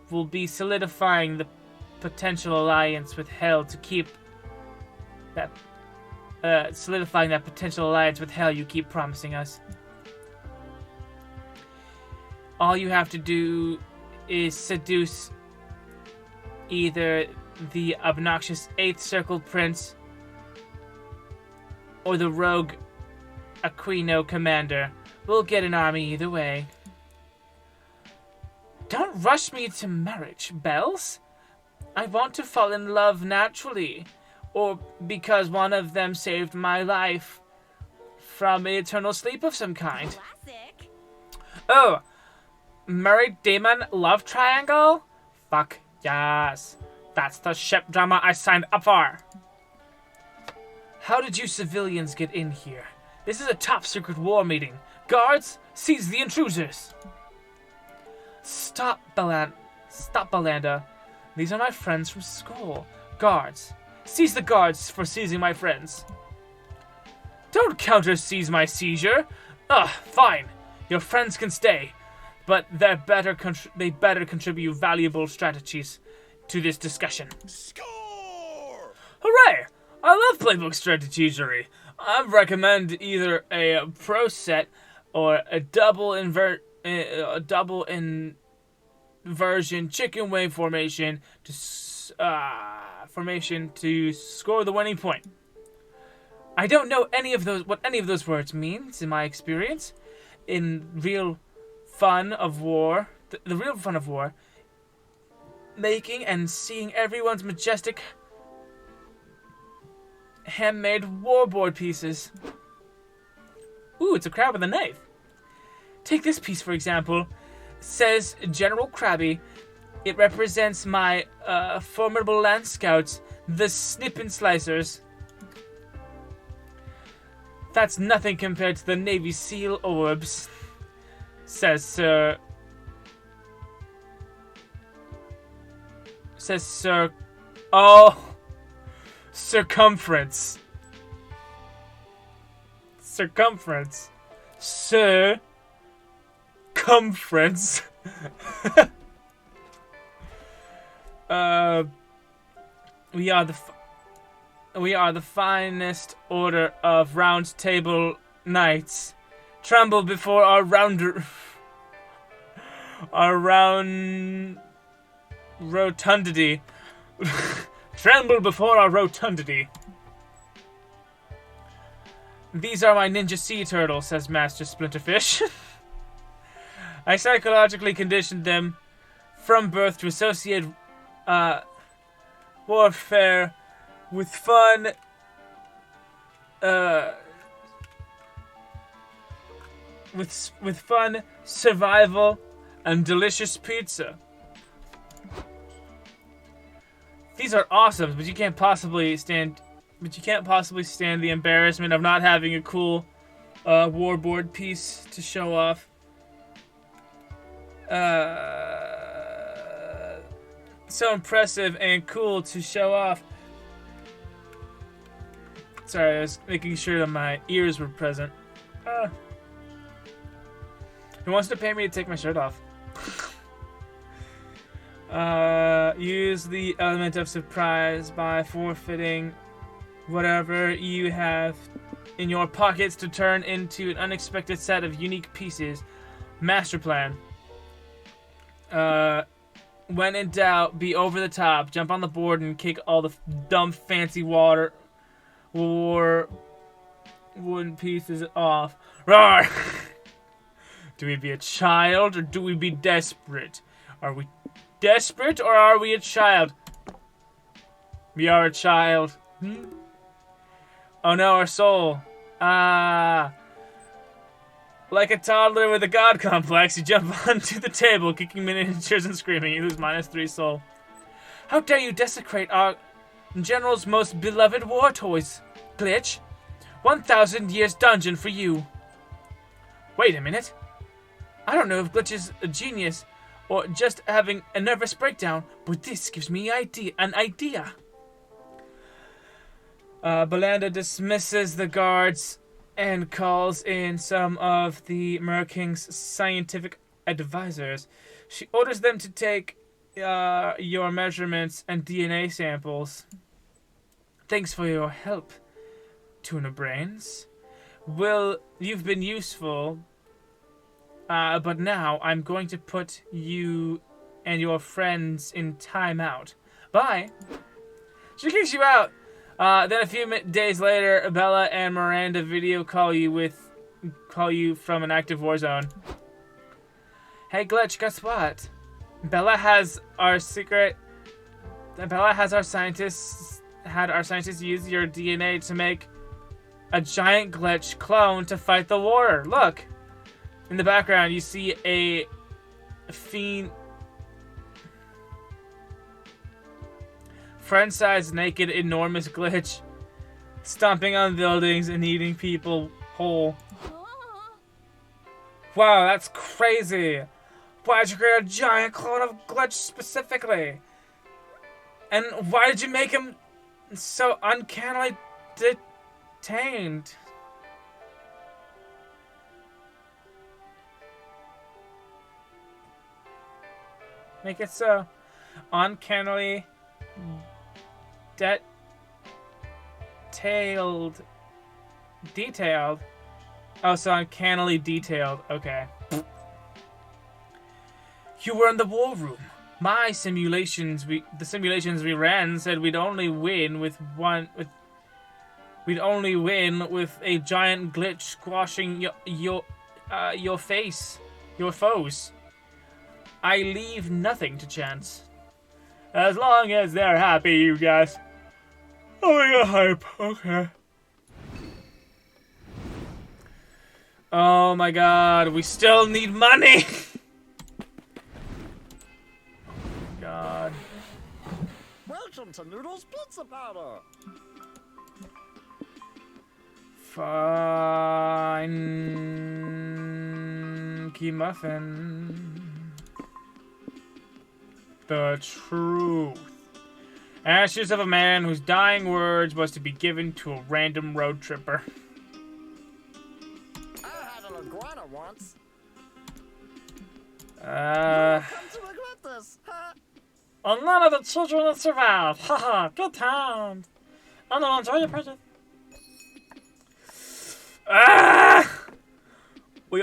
will be solidifying the potential alliance with Hell to keep that solidifying that potential alliance with Hell you keep promising us. All you have to do is seduce either the obnoxious 8th Circle Prince or the rogue Aquino Commander. We'll get an army either way. Don't rush me to marriage, Bells. I want to fall in love naturally, or because one of them saved my life from an eternal sleep of some kind. Classic. Oh, married demon love triangle? Fuck yes. That's the ship drama I signed up for. How did you civilians get in here? This is a top secret war meeting. Guards, seize the intruders. Stop, Belanda. These are my friends from school. Guards, seize the guards for seizing my friends. Don't counter-seize my seizure. Ugh, fine. Your friends can stay, but they better contribute valuable strategies to this discussion. Score! Hooray! I love playbook strategery. I recommend either a pro set or a double inversion chicken wing formation to score the winning point. I don't know what any of those words means in my experience. In real fun of war, the real fun of war making and seeing everyone's majestic handmade warboard pieces. Ooh, it's a crab with a knife. Take this piece, for example. Says General Krabby. It represents my formidable land scouts, the Snip and Slicers. That's nothing compared to the Navy SEAL orbs, says Sir. Oh, circumference. Circumference. Circumference. We are the finest order of round table knights. Tremble before our round rotundity. Tremble before our rotundity. These are my ninja sea turtles, says Master Splinterfish. I psychologically conditioned them from birth to associate warfare with fun, with fun, survival, and delicious pizza. These are awesome, but you can't possibly stand the embarrassment of not having a cool warboard piece to show off. So impressive and cool to show off. Sorry, I was making sure that my ears were present. Who wants to pay me to take my shirt off? Use the element of surprise by forfeiting whatever you have in your pockets to turn into an unexpected set of unique pieces. Master plan. When in doubt, be over the top, jump on the board and kick all the dumb fancy war wooden pieces off. Roar! Do we be a child or do we be desperate? Are we desperate or are we a child? We are a child. Oh no, our soul. Like a toddler with a god complex, you jump onto the table, kicking miniatures and screaming. You lose -3 soul. How dare you desecrate our general's most beloved war toys, Glitch? 1,000 years dungeon for you. Wait a minute. I don't know if Glitch is a genius or just having a nervous breakdown, but this gives me an idea. Belanda dismisses the guards and calls in some of the Merking's scientific advisors. She orders them to take your measurements and DNA samples. Thanks for your help, Tuna Brains. Well, you've been useful, but now I'm going to put you and your friends in timeout. Bye. She kicks you out. Then a few days later, Bella and Miranda video call you from an active war zone. Hey Glitch, guess what? Bella has our scientists use your DNA to make a giant Glitch clone to fight the war. Look, in the background you see a fiend. Friend-sized, naked, enormous Glitch stomping on buildings and eating people whole. Wow, that's crazy. Why'd you create a giant clone of Glitch specifically? And why did you make him so uncannily detained? Make it so uncannily detailed. Oh, so uncannily detailed. Okay. You were in the war room. The simulations we ran said we'd only win with a giant Glitch squashing your foes. I leave nothing to chance. As long as they're happy, you guys. Oh, we got hype. Okay. Oh my god, we still need money! God. Welcome to Noodles Pizza Powder. Fine. Key muffin. The truth. Ashes of a man whose dying words was to be given to a random road tripper. I had an iguana once. Uh. Come to regret this. Ha! And none of the children that survived. Haha, good times. And now enjoy your purchase. Ah! We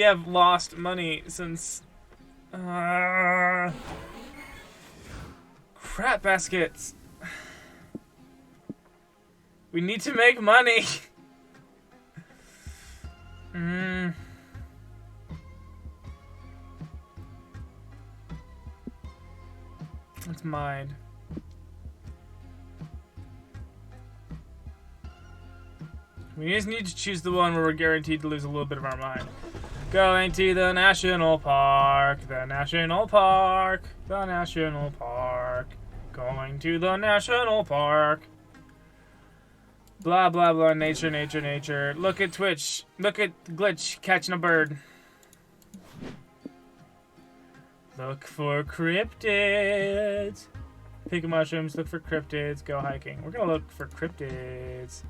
have lost money since. Crap baskets. We need to make money. It's mine. We just need to choose the one where we're guaranteed to lose a little bit of our mind. Going to the national park, the national park, the national park. Going to the national park. Blah, blah, blah, nature, nature, nature. Look at Twitch. Look at Glitch catching a bird. Look for cryptids. Pick mushrooms, look for cryptids, go hiking. We're gonna look for cryptids.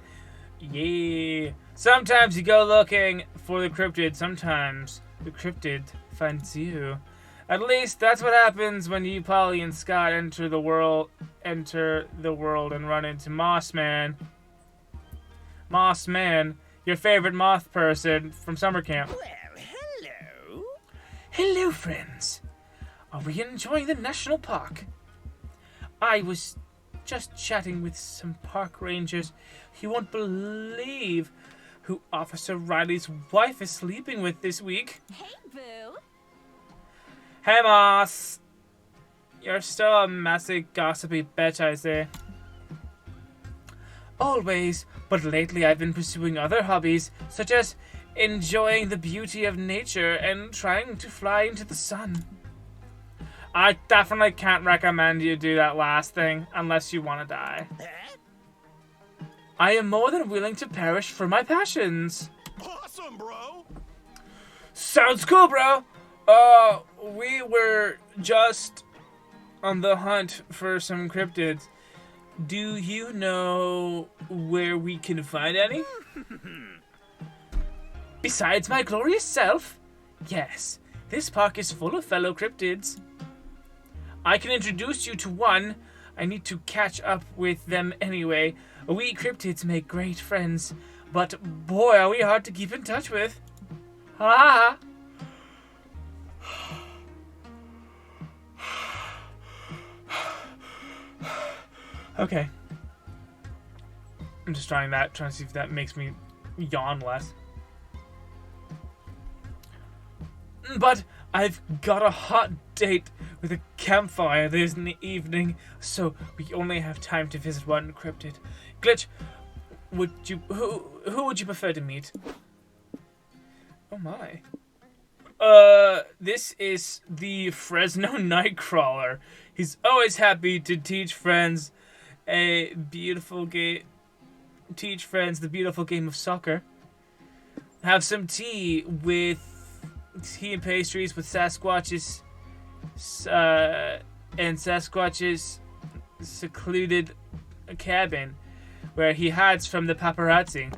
Yeah. Sometimes you go looking for the cryptid, sometimes the cryptid finds you. At least that's what happens when you, Polly, and Scott enter the world and run into Mossman. Mossman, your favorite moth person from summer camp. Well, hello. Hello, friends. Are we enjoying the national park? I was just chatting with some park rangers. You won't believe who Officer Riley's wife is sleeping with this week. Hey, boo. Hey, Moss. You're still a messy, gossipy bitch, I say. Always, but lately I've been pursuing other hobbies, such as enjoying the beauty of nature and trying to fly into the sun. I definitely can't recommend you do that last thing unless you want to die. I am more than willing to perish for my passions. Awesome, bro. Sounds cool, bro. We were just on the hunt for some cryptids. Do you know where we can find any? Besides my glorious self? Yes, this park is full of fellow cryptids. I can introduce you to one. I need to catch up with them anyway. We cryptids make great friends, but boy, are we hard to keep in touch with. Ha Okay. I'm just trying to see if that makes me yawn less. But I've got a hot date with a campfire this evening, so we only have time to visit one cryptid. Glitch, who would you prefer to meet? Oh my. This is the Fresno Nightcrawler. He's always happy to teach friends the beautiful game of soccer. Have some tea and pastries with Sasquatch's secluded cabin where he hides from the paparazzi.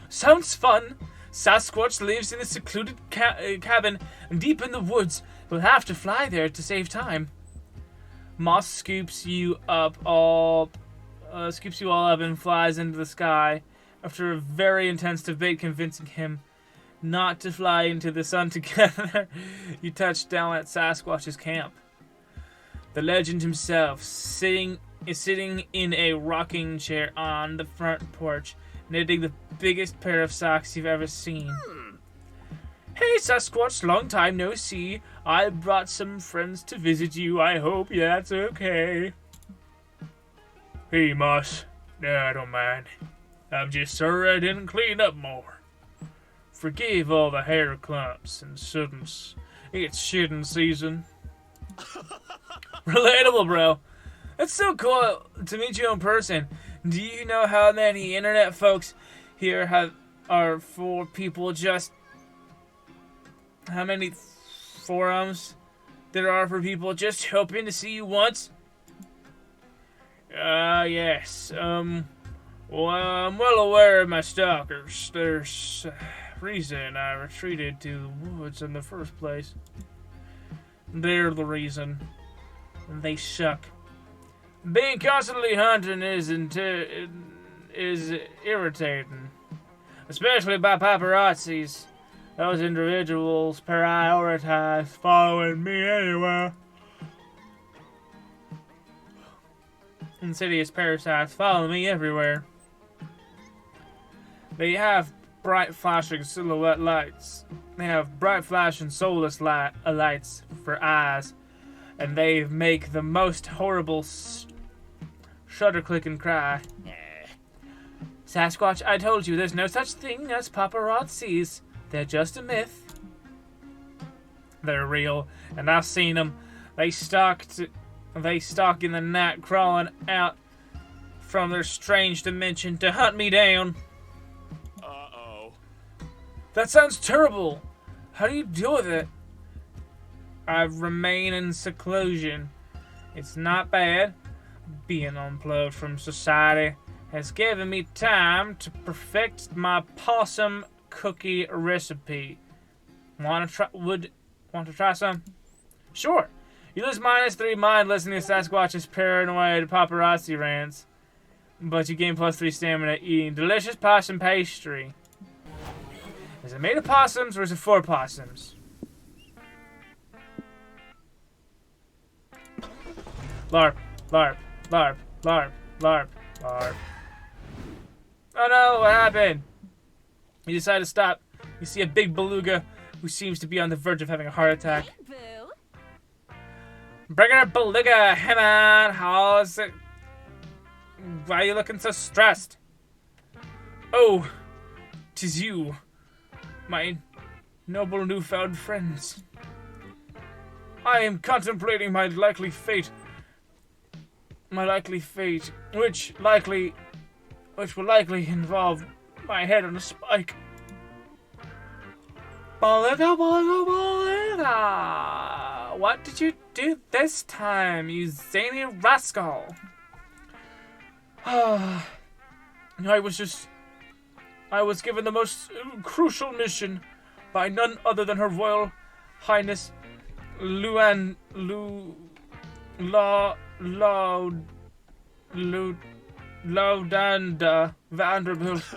Sounds fun. Sasquatch lives in a secluded cabin deep in the woods. We'll have to fly there to save time. Moss scoops you all up and flies into the sky after a very intense debate convincing him not to fly into the sun together. You touch down at Sasquatch's camp. The legend himself is sitting in a rocking chair on the front porch, knitting the biggest pair of socks you've ever seen. Hey Sasquatch, long time no see. I brought some friends to visit you. I hope that's okay. Hey Moss. No, I don't mind. I'm just sorry I didn't clean up more. Forgive all the hair clumps and suddens. It's shitting season. Relatable, bro. It's so cool to meet you in person. Do you know how many internet folks here are for people just... How many forums there are for people just hoping to see you once? Yes. Well, I'm well aware of my stalkers. There's a reason I retreated to the woods in the first place. They're the reason. They suck. Being constantly hunting is irritating. Especially by paparazzis. Those individuals prioritize following me anywhere. Insidious parasites follow me everywhere. They have bright flashing silhouette lights. They have bright flashing soulless lights for eyes. And they make the most horrible shudder-clicking cry. Sasquatch, I told you there's no such thing as paparazzis. They're just a myth. They're real, and I've seen them. They stalk in the night, crawling out from their strange dimension to hunt me down. Uh-oh. That sounds terrible. How do you deal with it? I remain in seclusion. It's not bad. Being unplugged from society has given me time to perfect my possum cookie recipe. Want to try some? Sure. You lose -3 mind listening to Sasquatch's paranoid paparazzi rants, but you gain +3 stamina eating delicious possum pastry. Is it made of possums or is it for possums? Larp, larp, larp, larp, larp, larp. Oh no, what happened? You decide to stop. You see a big beluga who seems to be on the verge of having a heart attack. Hey, boo. Bring her beluga, hey man, how's it? Why are you looking so stressed? Oh, 'tis you, my noble newfound friends. I am contemplating my likely fate, which will likely involve my head on a spike. Beluga, beluga, beluga! What did you do this time, you zany rascal? I was given the most crucial mission by none other than Her Royal Highness Laudanda Vanderbilt.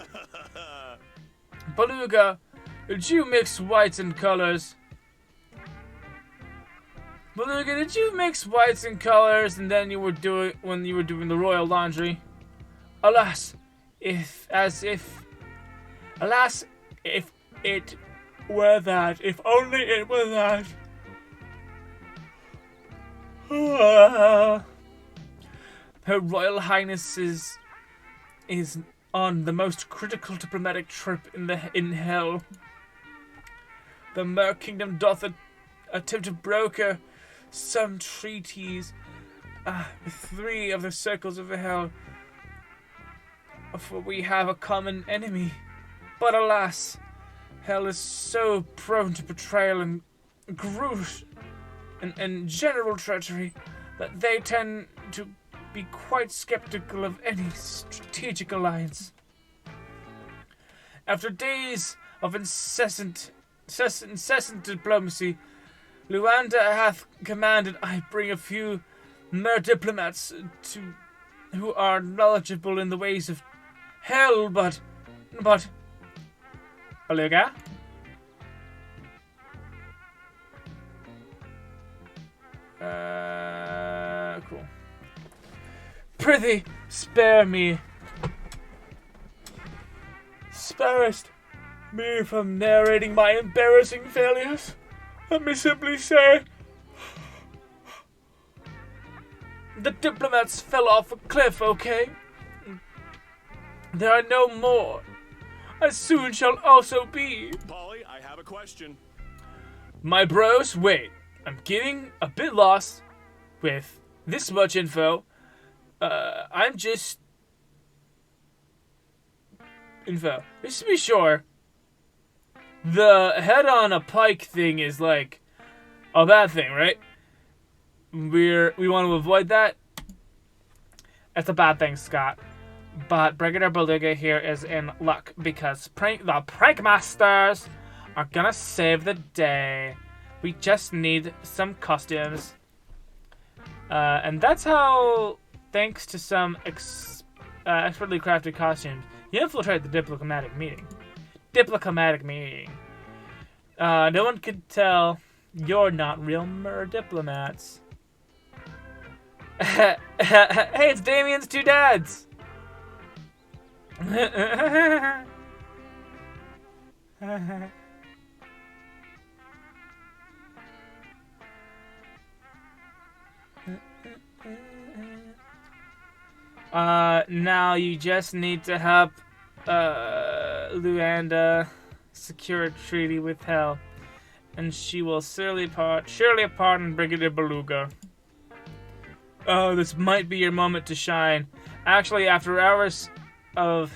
Beluga, did you mix whites and colors? Beluga, did you mix whites and colors and then when you were doing the royal laundry? Alas, if it were that, if only it were that. Her Royal Highness is on the most critical diplomatic trip in hell. The Mer Kingdom doth attempt to broker some treaties with 3 of the circles of hell, for we have a common enemy. But alas, hell is so prone to betrayal and general treachery that they tend to be quite skeptical of any strategic alliance. After days of incessant diplomacy, Luanda hath commanded I bring a few mer diplomats who are knowledgeable in the ways of hell, but Beluga? Cool. Prithee, spare me. Sparest me from narrating my embarrassing failures. Let me simply say, the diplomats fell off a cliff, okay? There are no more. I soon shall also be. Polly, I have a question. My bros, wait. I'm getting a bit lost with this much info. I'm just... Info. Just to be sure, the head on a pike thing is like a bad thing, right? We want to avoid that. It's a bad thing, Scott. But Brigadier Beluga here is in luck because the prank masters are gonna save the day. We just need some costumes. And that's how, thanks to some expertly crafted costumes, you infiltrate the diplomatic meeting. No one could tell you're not real diplomats. Hey, it's Damien's two dads! Now you just need to help Luanda secure a treaty with Hell, and she will surely pardon Brigadier Beluga. Oh, this might be your moment to shine. Actually, after hours of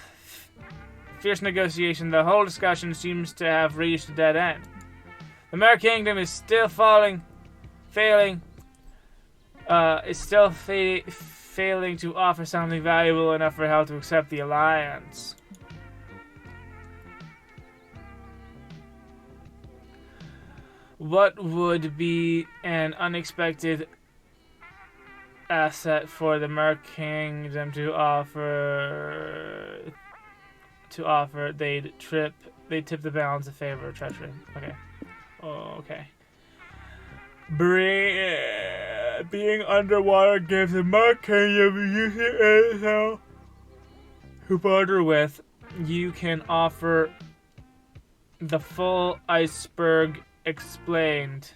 fierce negotiation, the whole discussion seems to have reached a dead end. The Mer Kingdom is still failing to offer something valuable enough for Hell to accept the alliance. What would be an unexpected asset for the Mer Kingdom to offer? They'd tip the balance in favor of treachery. Okay. Oh, okay. Being underwater gives the Mer Kingdom using Hell who barter with. You can offer the full iceberg explained.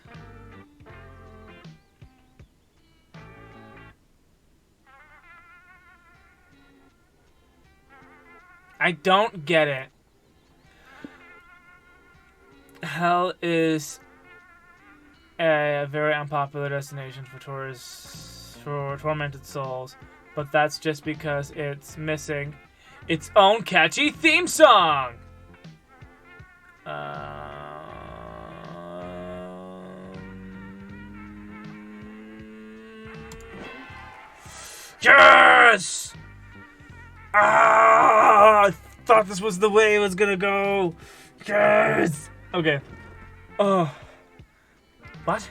I don't get it. Hell is a very unpopular destination for tourists, for tormented souls, but that's just because it's missing its own catchy theme song. Yes! I thought this was the way it was gonna go. Yes! Okay. Oh. What?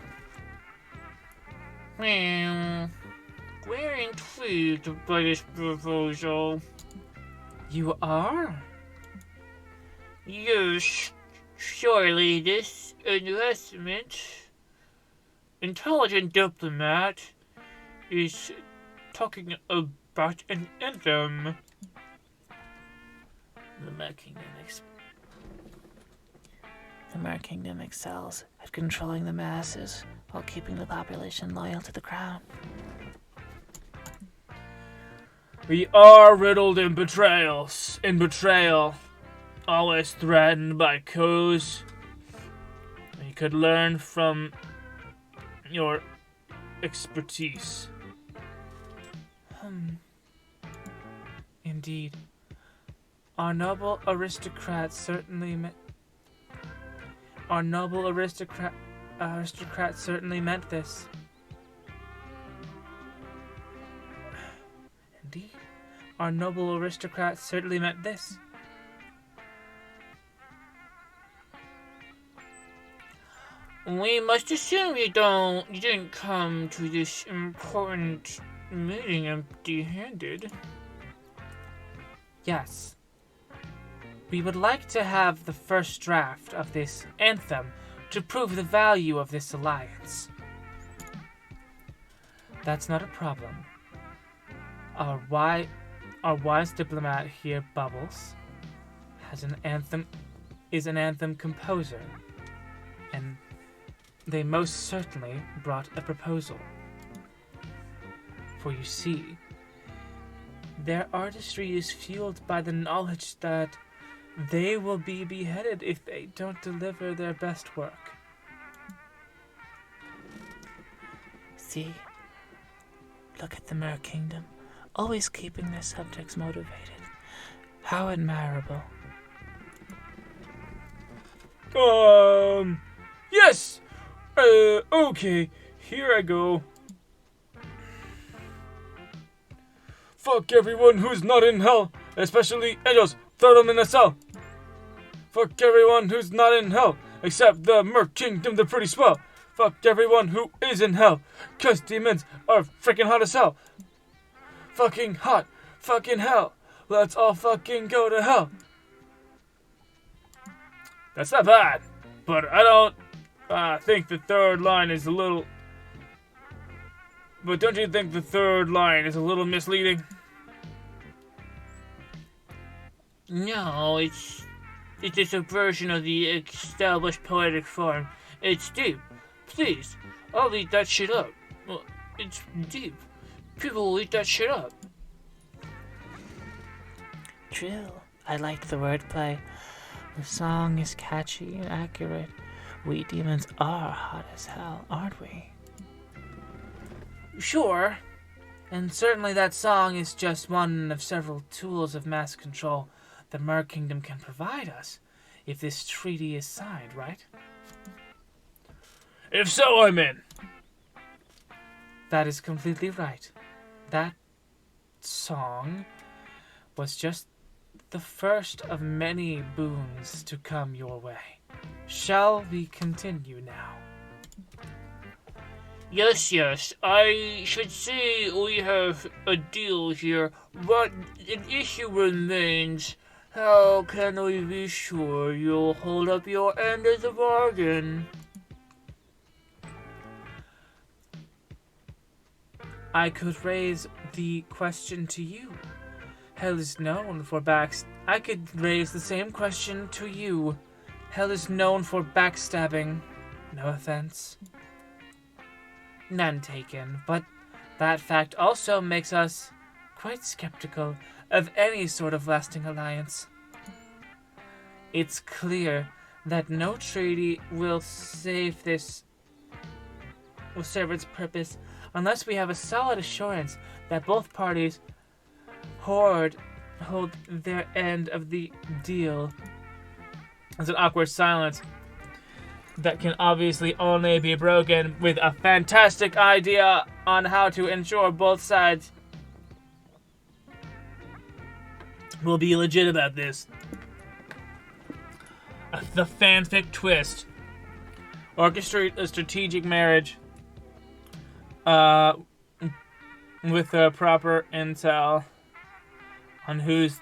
We're intrigued by this proposal. You are? Yes. Surely this investment, intelligent diplomat, is talking about an anthem. The Mer Kingdom excels at controlling the masses while keeping the population loyal to the crown. We are riddled in betrayal, always threatened by coups. You could learn from your expertise. Indeed. Our noble aristocrat certainly meant this. Indeed. Our noble aristocrat certainly meant this. We must assume you didn't come to this important meeting empty-handed. Yes. We would like to have the first draft of this anthem to prove the value of this alliance. That's not a problem. Our wise diplomat here, Bubbles, has an anthem is an anthem composer, and they most certainly brought a proposal. For you see, their artistry is fueled by the knowledge that they will be beheaded if they don't deliver their best work. See? Look at the Mer Kingdom, always keeping their subjects motivated. How admirable. Yes! Okay, here I go. Fuck everyone who's not in hell, especially angels. Throw them in a cell. Fuck everyone who's not in hell, except the Mer Kingdom, they're pretty swell. Fuck everyone who is in hell, 'cause demons are freaking hot as hell. Fucking hot, fucking hell. Let's all fucking go to hell. That's not bad, but I don't think the third line is a little... But don't you think the third line is a little misleading? No, it's a subversion of the established poetic form. It's deep. Please, I'll eat that shit up. Well, it's deep. People will eat that shit up. True. I like the wordplay. The song is catchy and accurate. We demons are hot as hell, aren't we? Sure. And certainly that song is just one of several tools of mass control the Mer Kingdom can provide us if this treaty is signed, right? If so, I'm in. That is completely right. That song was just the first of many boons to come your way. Shall we continue now? Yes. I should say we have a deal here, but an issue remains. How can we be sure you'll hold up your end of the bargain? I could raise the question to you. Hell is known for I could raise the same question to you. Hell is known for backstabbing. No offense. None taken, but that fact also makes us quite skeptical of any sort of lasting alliance. It's clear that no treaty will serve its purpose unless we have a solid assurance that both parties hold their end of the deal. There's an awkward silence that can obviously only be broken with a fantastic idea on how to ensure both sides will be legit about this. The fanfic twist. Orchestrate a strategic marriage with a proper intel on who's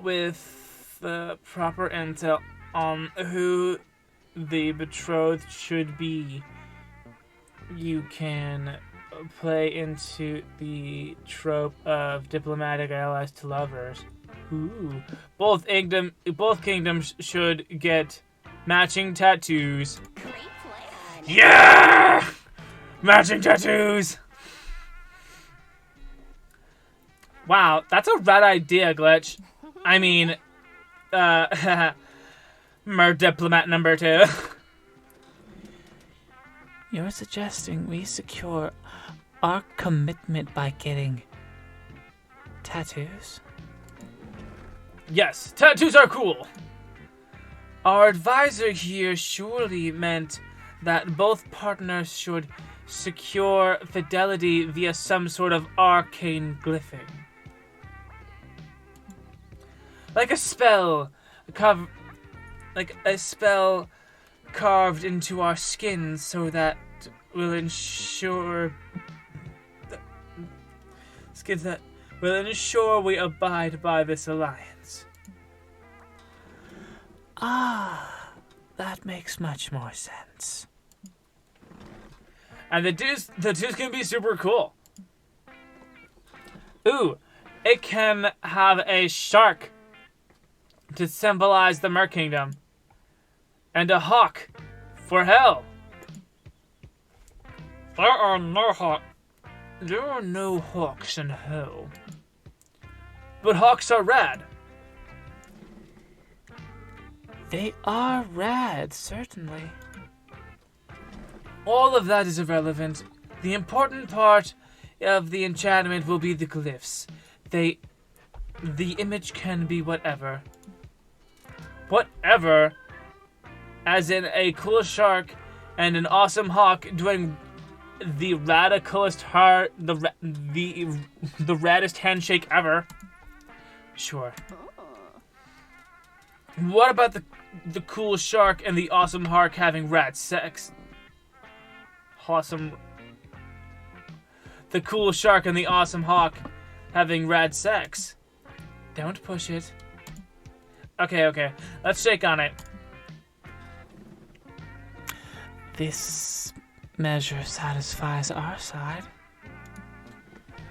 with the proper intel on who the betrothed should be. You can play into the trope of diplomatic allies to lovers. Ooh. Both kingdoms should get matching tattoos. Great plan. Yeah! Matching tattoos! Wow, that's a rad idea, Glitch. I mean, Mer Diplomat number 2. You're suggesting we secure our commitment by getting tattoos? Yes, tattoos are cool. Our advisor here surely meant that both partners should secure fidelity via some sort of arcane glyphing. Like a spell carved into our skins so that will ensure we abide by this alliance. Ah, that makes much more sense. And the dudes can be super cool. Ooh, It can have a shark to symbolize the Mer Kingdom, and a hawk for hell. There are no hawks in hell. But hawks are rad. They are rad, certainly. All of that is irrelevant. The important part of the enchantment will be the glyphs. The image can be whatever. Whatever, as in a cool shark and an awesome hawk doing the radicalest the raddest handshake ever. Sure. What about the cool shark and the awesome hawk having rad sex? Awesome. The cool shark and the awesome hawk having rad sex. Don't push it. Okay. Let's shake on it. This measure satisfies our side.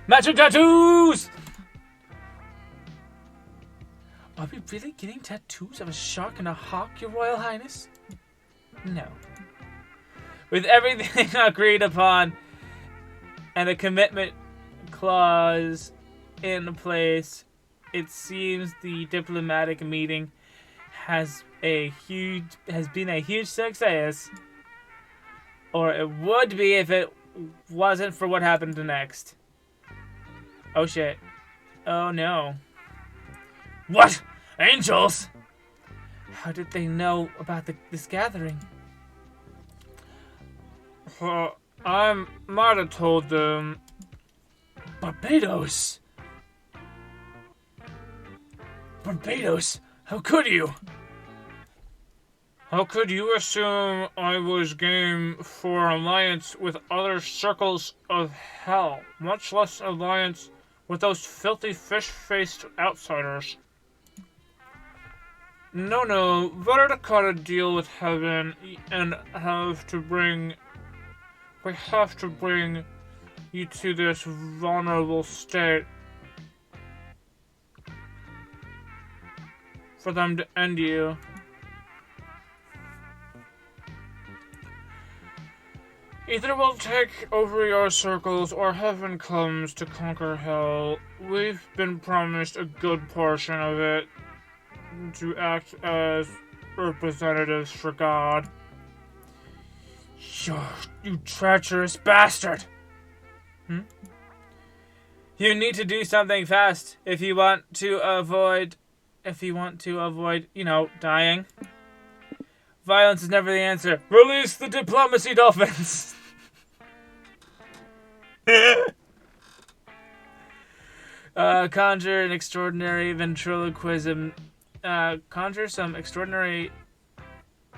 Matching tattoos! Are we really getting tattoos of a shark and a hawk, Your Royal Highness? No. With everything agreed upon and a commitment clause in place, it seems the diplomatic meeting has been a huge success. Or it would be if it wasn't for what happened next. Oh shit. Oh no. What? Angels? How did they know about this gathering? I might have told them. Barbados? Barbados? How could you? How could you assume I was game for alliance with other circles of hell, much less alliance with those filthy fish-faced outsiders? No, better to cut a deal with heaven and we have to bring you to this vulnerable state for them to end you. Either we'll take over your circles or heaven comes to conquer hell. We've been promised a good portion of it to act as representatives for God. You treacherous bastard! You need to do something fast if you want to avoid, dying. Violence is never the answer. Release the diplomacy dolphins! Conjure an extraordinary ventriloquism. Conjure some extraordinary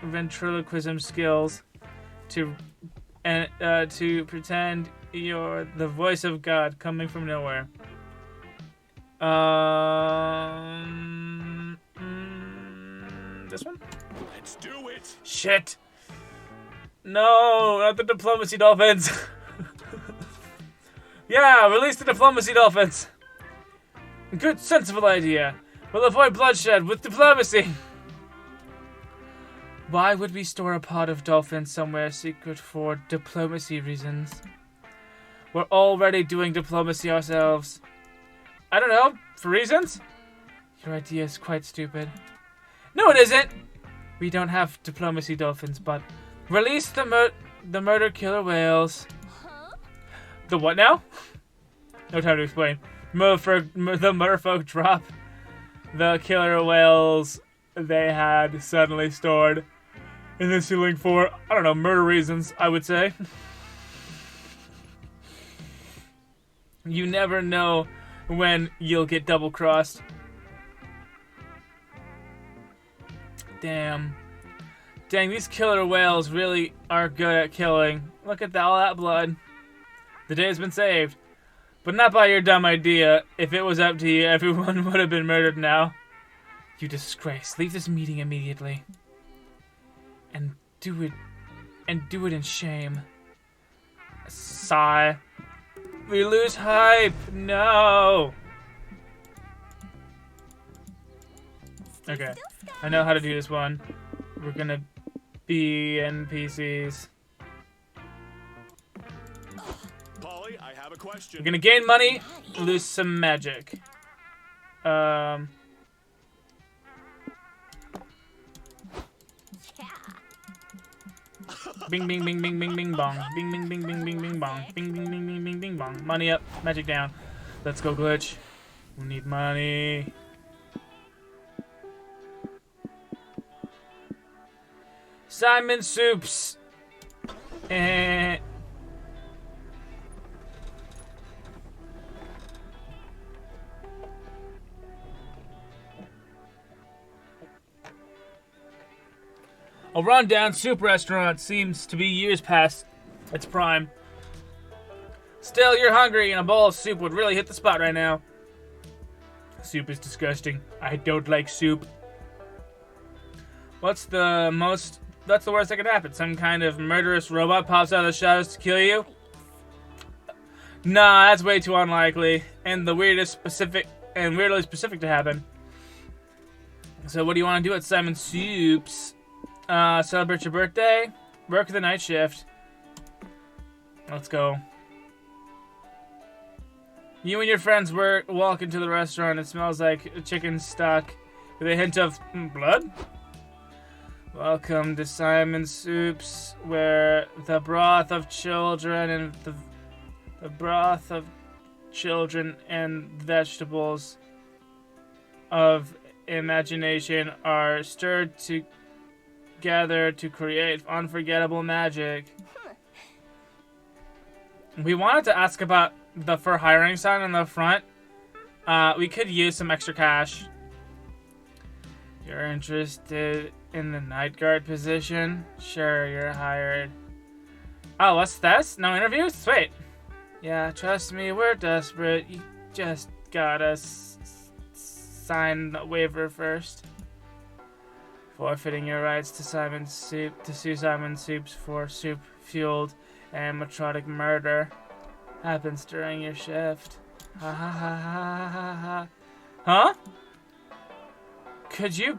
ventriloquism skills to pretend you're the voice of God coming from nowhere. This one? Let's do it. Shit. No, not the diplomacy dolphins. Yeah, release the diplomacy dolphins. Good, sensible idea. We'll avoid bloodshed with diplomacy. Why would we store a pod of dolphins somewhere secret for diplomacy reasons? We're already doing diplomacy ourselves. I don't know, for reasons? Your idea is quite stupid. No, it isn't. We don't have diplomacy dolphins, but release the murder killer whales. Huh? The what now? No time to explain. The merfolk drop the killer whales they had suddenly stored in the ceiling for, I don't know, murder reasons, I would say. You never know when you'll get double-crossed. Dang, these killer whales really are good at killing. Look at all that blood. The day has been saved. But not by your dumb idea. If it was up to you, everyone would have been murdered now. You disgrace. Leave this meeting immediately. And do it in shame. Sigh. We lose hype. No. Okay. I know how to do this one. We're gonna be NPCs. Polly, I have a question. We're gonna gain money, lose some magic. Bing, bing, bing, bing, bing, bing, bong. Bing, bing, bing, bing, bing, bing, bong. Bing, bing, bing, bing, bing, bing, bong. Money up, magic down. Let's go, glitch. We need money. Simon Soups. Eh. A rundown soup restaurant seems to be years past its prime. Still, you're hungry and a bowl of soup would really hit the spot right now. Soup is disgusting. I don't like soup. What's the worst that could happen? Some kind of murderous robot pops out of the shadows to kill you? Nah, that's way too unlikely. And the weirdly specific to happen. So what do you want to do at Simon Soups? Celebrate your birthday? Work the night shift. Let's go. You and your friends walk into the restaurant. It smells like chicken stock with a hint of blood. Welcome to Simon Soups, where the broth of children and the broth of children and vegetables of imagination are stirred together to create unforgettable magic. We wanted to ask about the for hiring sign on the front. We could use some extra cash. You're interested in the night guard position? Sure, you're hired. Oh, what's this? No interviews? Sweet. Yeah, trust me, we're desperate. You just gotta sign the waiver first. Forfeiting your rights to sue Simon Soups for soup-fueled animatronic murder happens during your shift. Ha ha ha ha ha ha. Huh? Could you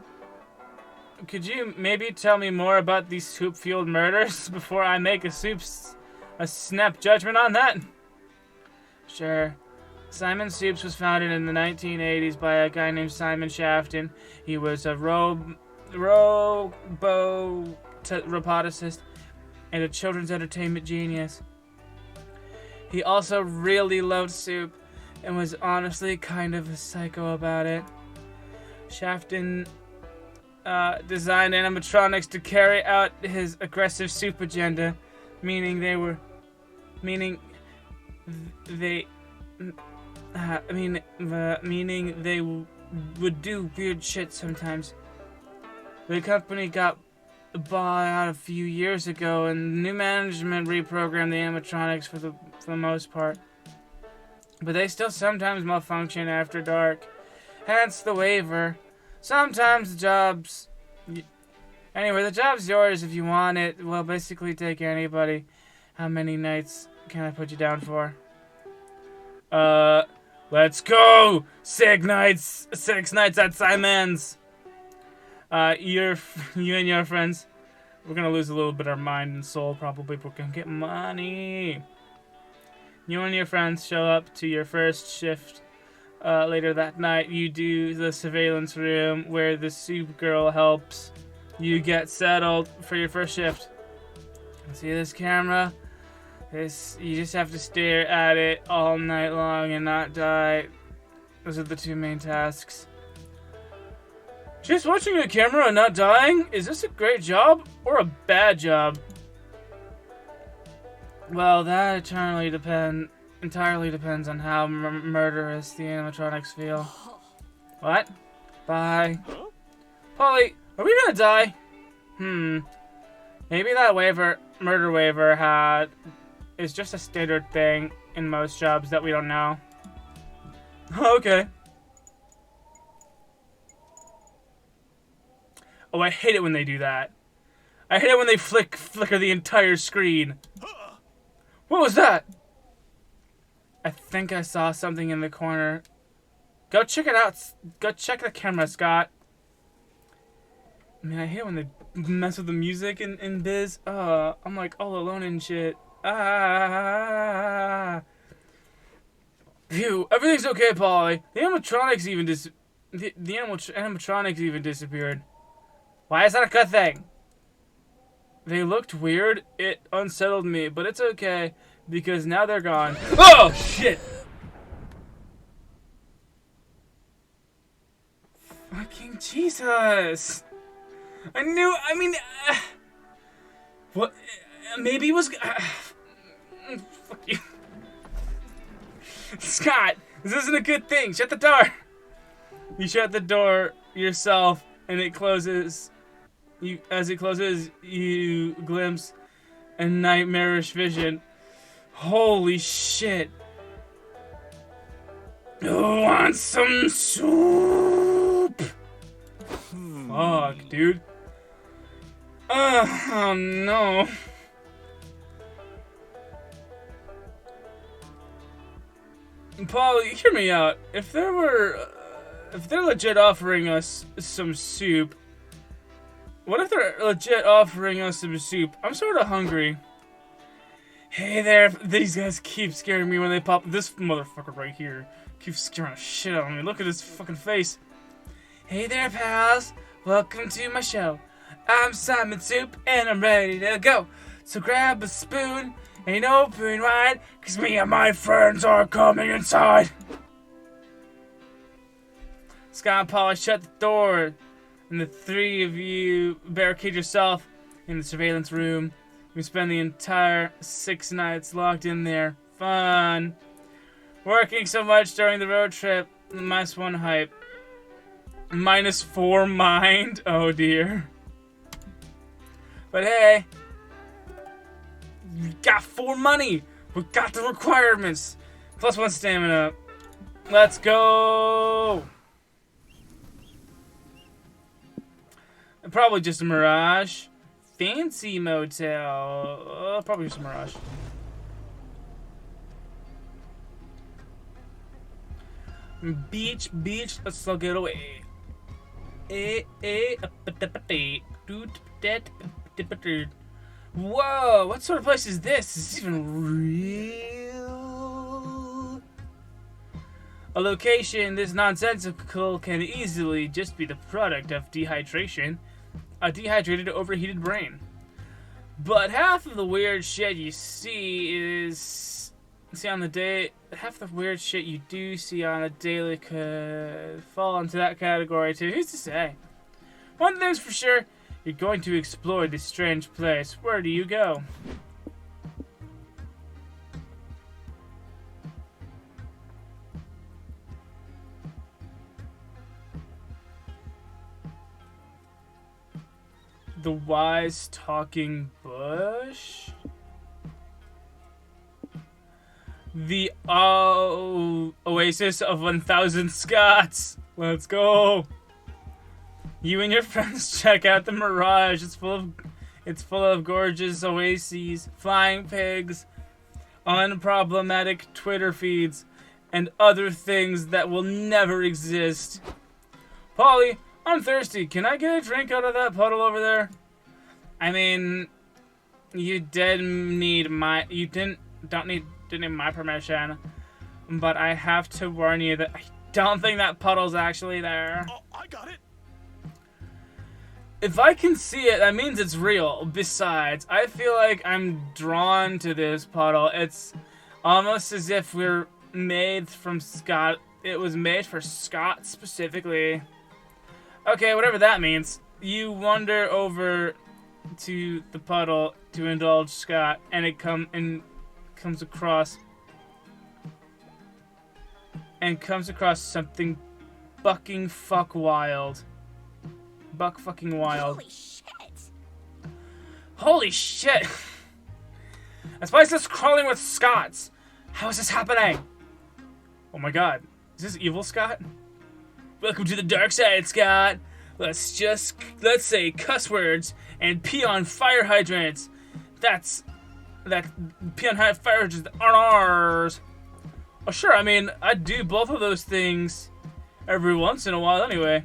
maybe tell me more about these soup-fueled murders before I make a snap judgment on that? Sure. Simon Soups was founded in the 1980s by a guy named Simon Shafton. He was a roboticist and a children's entertainment genius. He also really loved soup and was honestly kind of a psycho about it. Shafton designed animatronics to carry out his aggressive soup agenda, meaning they would do weird shit sometimes. The company got bought out a few years ago, and new management reprogrammed the animatronics for the most part. But they still sometimes malfunction after dark. Hence the waiver. Sometimes the job's... Anyway, the job's yours if you want it. Well, basically take anybody. How many nights can I put you down for? Let's go! 6 nights! 6 nights at Simon's! You and your friends, we're gonna lose a little bit of our mind and soul probably, but we're gonna get money. You and your friends show up to your first shift later that night. You do the surveillance room where the soup girl helps you get settled for your first shift. See this camera? You just have to stare at it all night long and not die. Those are the 2 main tasks. Just watching a camera and not dying? Is this a great job or a bad job? Well, that entirely depends on how murderous the animatronics feel. What? Bye. Huh? Polly, are we gonna die? Maybe that murder waiver is just a standard thing in most jobs that we don't know. Okay. Oh, I hate it when they do that. I hate it when they flicker the entire screen. What was that? I think I saw something in the corner. Go check it out. Go check the camera, Scott. Man, I hate when they mess with the music in Biz. I'm like all alone and shit. Phew, everything's okay, Polly. The animatronics even animatronics even disappeared. Why is that a good thing? They looked weird. It unsettled me, but it's okay because now they're gone. Oh shit! Fucking Jesus! I knew. I mean, what? Maybe it was. Fuck you, Scott. This isn't a good thing. Shut the door. You shut the door yourself, and it closes. As it closes, you glimpse a nightmarish vision. Holy shit! You want some soup? Fuck, dude. Oh no. Paul, hear me out. If they're legit offering us some soup, what if they're legit offering us some soup? I'm sort of hungry. Hey there, these guys keep scaring me when they pop. This motherfucker right here keeps scaring the shit out of me. Look at his fucking face. Hey there, pals. Welcome to my show. I'm Simon Soup, and I'm ready to go. So grab a spoon and open wide, cause me and my friends are coming inside. Scott and Polly shut the door, and the three of you barricade yourself in the surveillance room. We spend the entire 6 nights locked in there. Fun. Working so much during the road trip. -1 hype. -4 mind. Oh dear. But hey, we got 4 money. We got the requirements. +1 stamina. Let's go. Probably just a mirage. Fancy motel. Probably just a mirage. Beach. Let's all get away. Whoa, what sort of place is this? Is this even real? A location this nonsensical can easily just be the product of dehydration. A dehydrated, overheated brain. But half of the weird shit you half the weird shit you do see on a daily could fall into that category too. Who's to say? One thing's for sure, you're going to explore this strange place. Where do you go? The wise talking bush? The oasis of 1,000 Scots. Let's go. You and your friends check out the Mirage. It's full of gorgeous oases, flying pigs, unproblematic Twitter feeds, and other things that will never exist. Polly, I'm thirsty. Can I get a drink out of that puddle over there? I mean, you didn't need my permission, but I have to warn you that I don't think that puddle's actually there. Oh, I got it. If I can see it, that means it's real. Besides, I feel like I'm drawn to this puddle. It's almost as if we're made from Scott. It was made for Scott specifically. Okay, whatever that means. You wander over to the puddle to indulge Scott, and it comes across something bucking fuck wild. Buck fucking wild. Holy shit! Holy shit! This place is crawling with Scots. How is this happening? Oh my god. Is this evil Scott? Welcome to the dark side, Scott. Let's say cuss words and pee on fire hydrants. Pee on fire hydrants aren't ours. Oh sure, I mean, I do both of those things every once in a while anyway.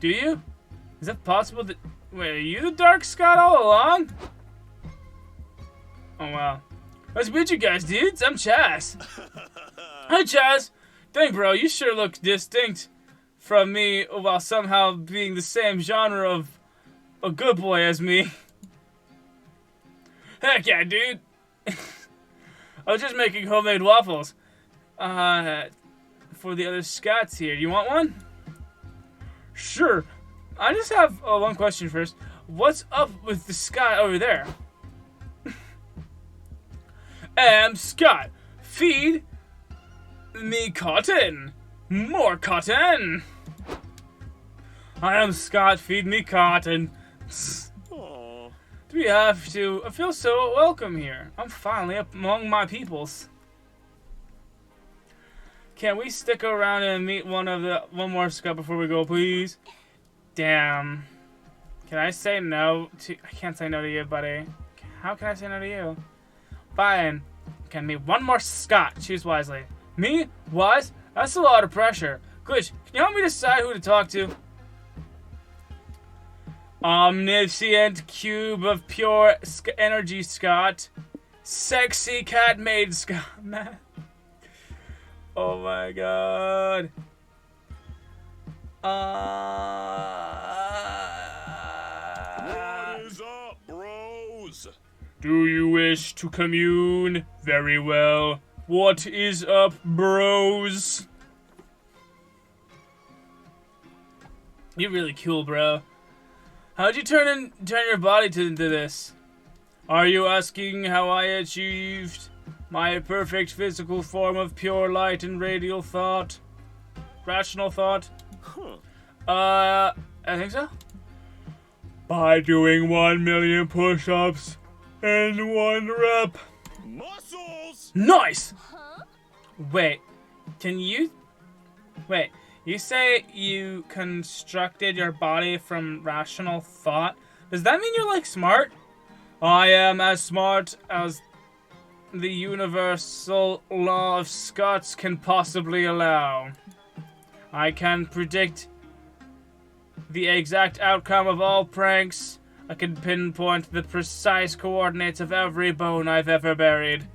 Do you? Is it possible that... Wait, are you the Dark Scott all along? Oh, wow. Nice to meet you guys, dudes. I'm Chaz. Hi, Chaz. Dang, bro, you sure look distinct from me while somehow being the same genre of a good boy as me. Heck yeah, dude. I was just making homemade waffles. For the other Scots here. You want one? Sure. I just have one question first. What's up with the Scott over there? Scott, feed me cotton. More cotton. I am Scott, feed me cotton. Aw. Do we have to? I feel so welcome here. I'm finally up among my peoples. Can we stick around and meet one more Scott before we go, please? Damn. Can I say no to... I can't say no to you, buddy. How can I say no to you? Fine. Can meet one more Scott. Choose wisely. Me? Wise? That's a lot of pressure. Glitch, can you help me decide who to talk to? Omniscient cube of pure energy, Scott. Sexy cat made Scott. Oh my god. What is up, bros? Do you wish to commune? Very well. What is up, bros? You're really cool, bro. How'd you turn your body into this? Are you asking how I achieved my perfect physical form of pure light and radial thought? Rational thought? Huh. I think so. By doing 1 million push-ups in 1 rep. Muscles! Nice! Huh? Wait, you say you constructed your body from rational thought? Does that mean you're, like, smart? I am as smart as the universal law of Scots can possibly allow. I can predict the exact outcome of all pranks. I can pinpoint the precise coordinates of every bone I've ever buried.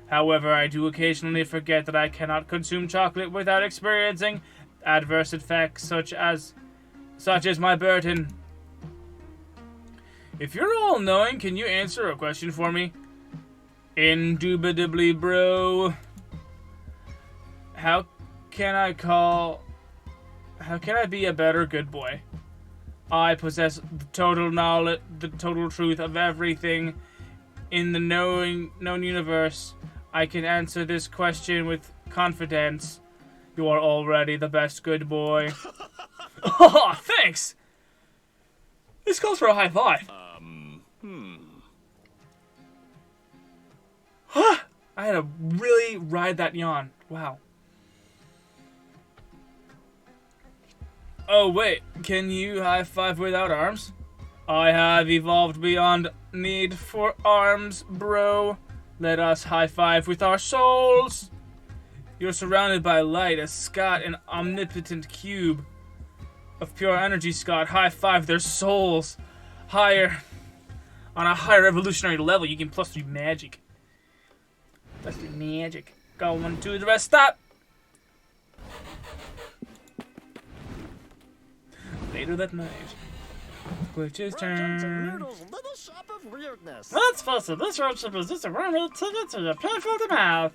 However, I do occasionally forget that I cannot consume chocolate without experiencing adverse effects such as my burden. If you're all-knowing, can you answer a question for me? Indubitably, bro. How can I be a better good boy? I possess the total knowledge, the total truth of everything in the known universe. I can answer this question with confidence. You are already the best good boy. Oh, thanks! This calls for a high five. I had to really ride that yawn. Wow. Oh, wait. Can you high five without arms? I have evolved beyond need for arms, bro. Let us high five with our souls. You're surrounded by light, a Scott, an omnipotent cube of pure energy, Scott. High five their souls. Higher. On a higher evolutionary level, you can plus 3 magic. Plus 3 magic. Going to the rest stop. Later that night. Glitch's Welcome to turn. Noodles' little shop of weirdness. Let's face it, this road trip is just a one-way ticket to your painful mouth.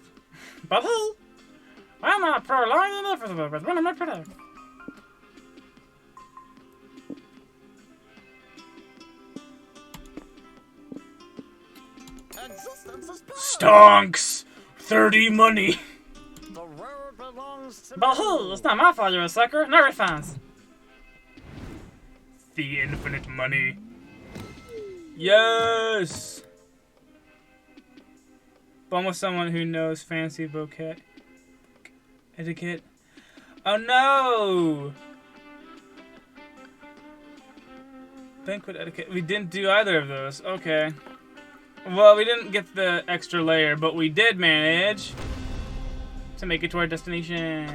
But hey, I'm not prolonging everything with one of my products. Existence is power. Stonks! 30 money. The road belongs to But me. hey, it's not my fault you're a sucker. No refunds. The infinite money. Yes! But with someone who knows fancy bouquet etiquette. Oh no! Banquet etiquette. We didn't do either of those. Okay. Well, we didn't get the extra layer, but we did manage to make it to our destination.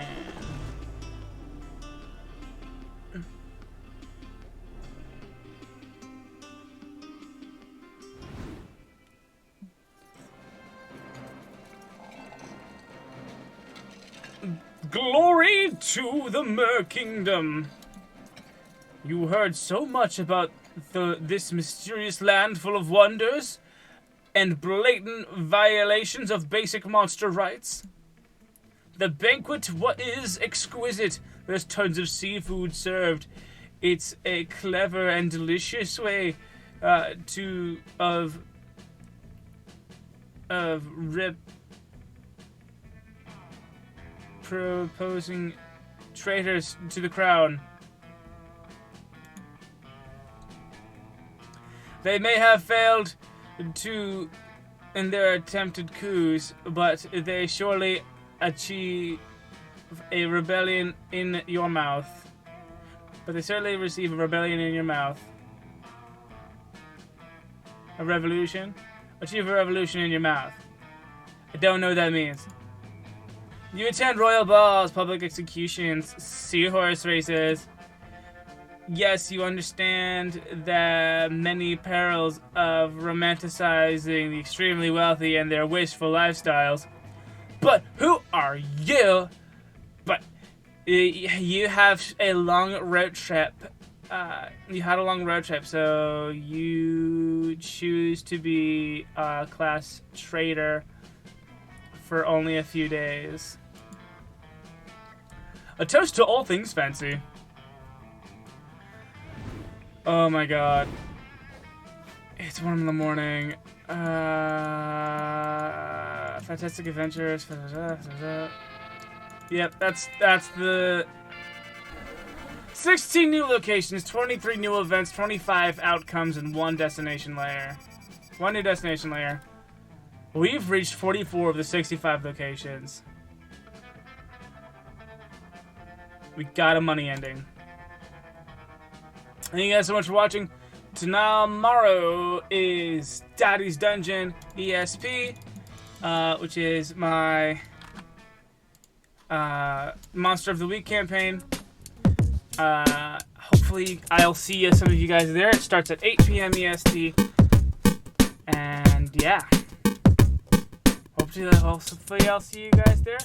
Glory to the Mer Kingdom. You heard so much about this mysterious land full of wonders and blatant violations of basic monster rights. The banquet is exquisite. There's tons of seafood served. It's a clever and delicious way of proposing traitors to the crown. They may have failed in their attempted coups, but they surely achieve a rebellion in your mouth. But they certainly receive a rebellion in your mouth. A revolution? Achieve a revolution in your mouth. I don't know what that means. You attend royal balls, public executions, seahorse races. Yes, you understand the many perils of romanticizing the extremely wealthy and their wasteful lifestyles. But who are you? But you have a long road trip. You had a long road trip, so you choose to be a class trader for only a few days. A toast to all things fancy. Oh my god. It's 1 in the morning. Fantastic adventures. Yep, that's the 16 new locations, 23 new events, 25 outcomes, and 1 destination layer. 1 new destination layer. We've reached 44 of the 65 locations. We got a money ending. Thank you guys so much for watching. Tomorrow is Daddy's Dungeon ESP, which is my Monster of the Week campaign. Hopefully I'll see some of you guys there. It starts at 8 p.m. EST. And yeah. Hopefully I'll see you guys there.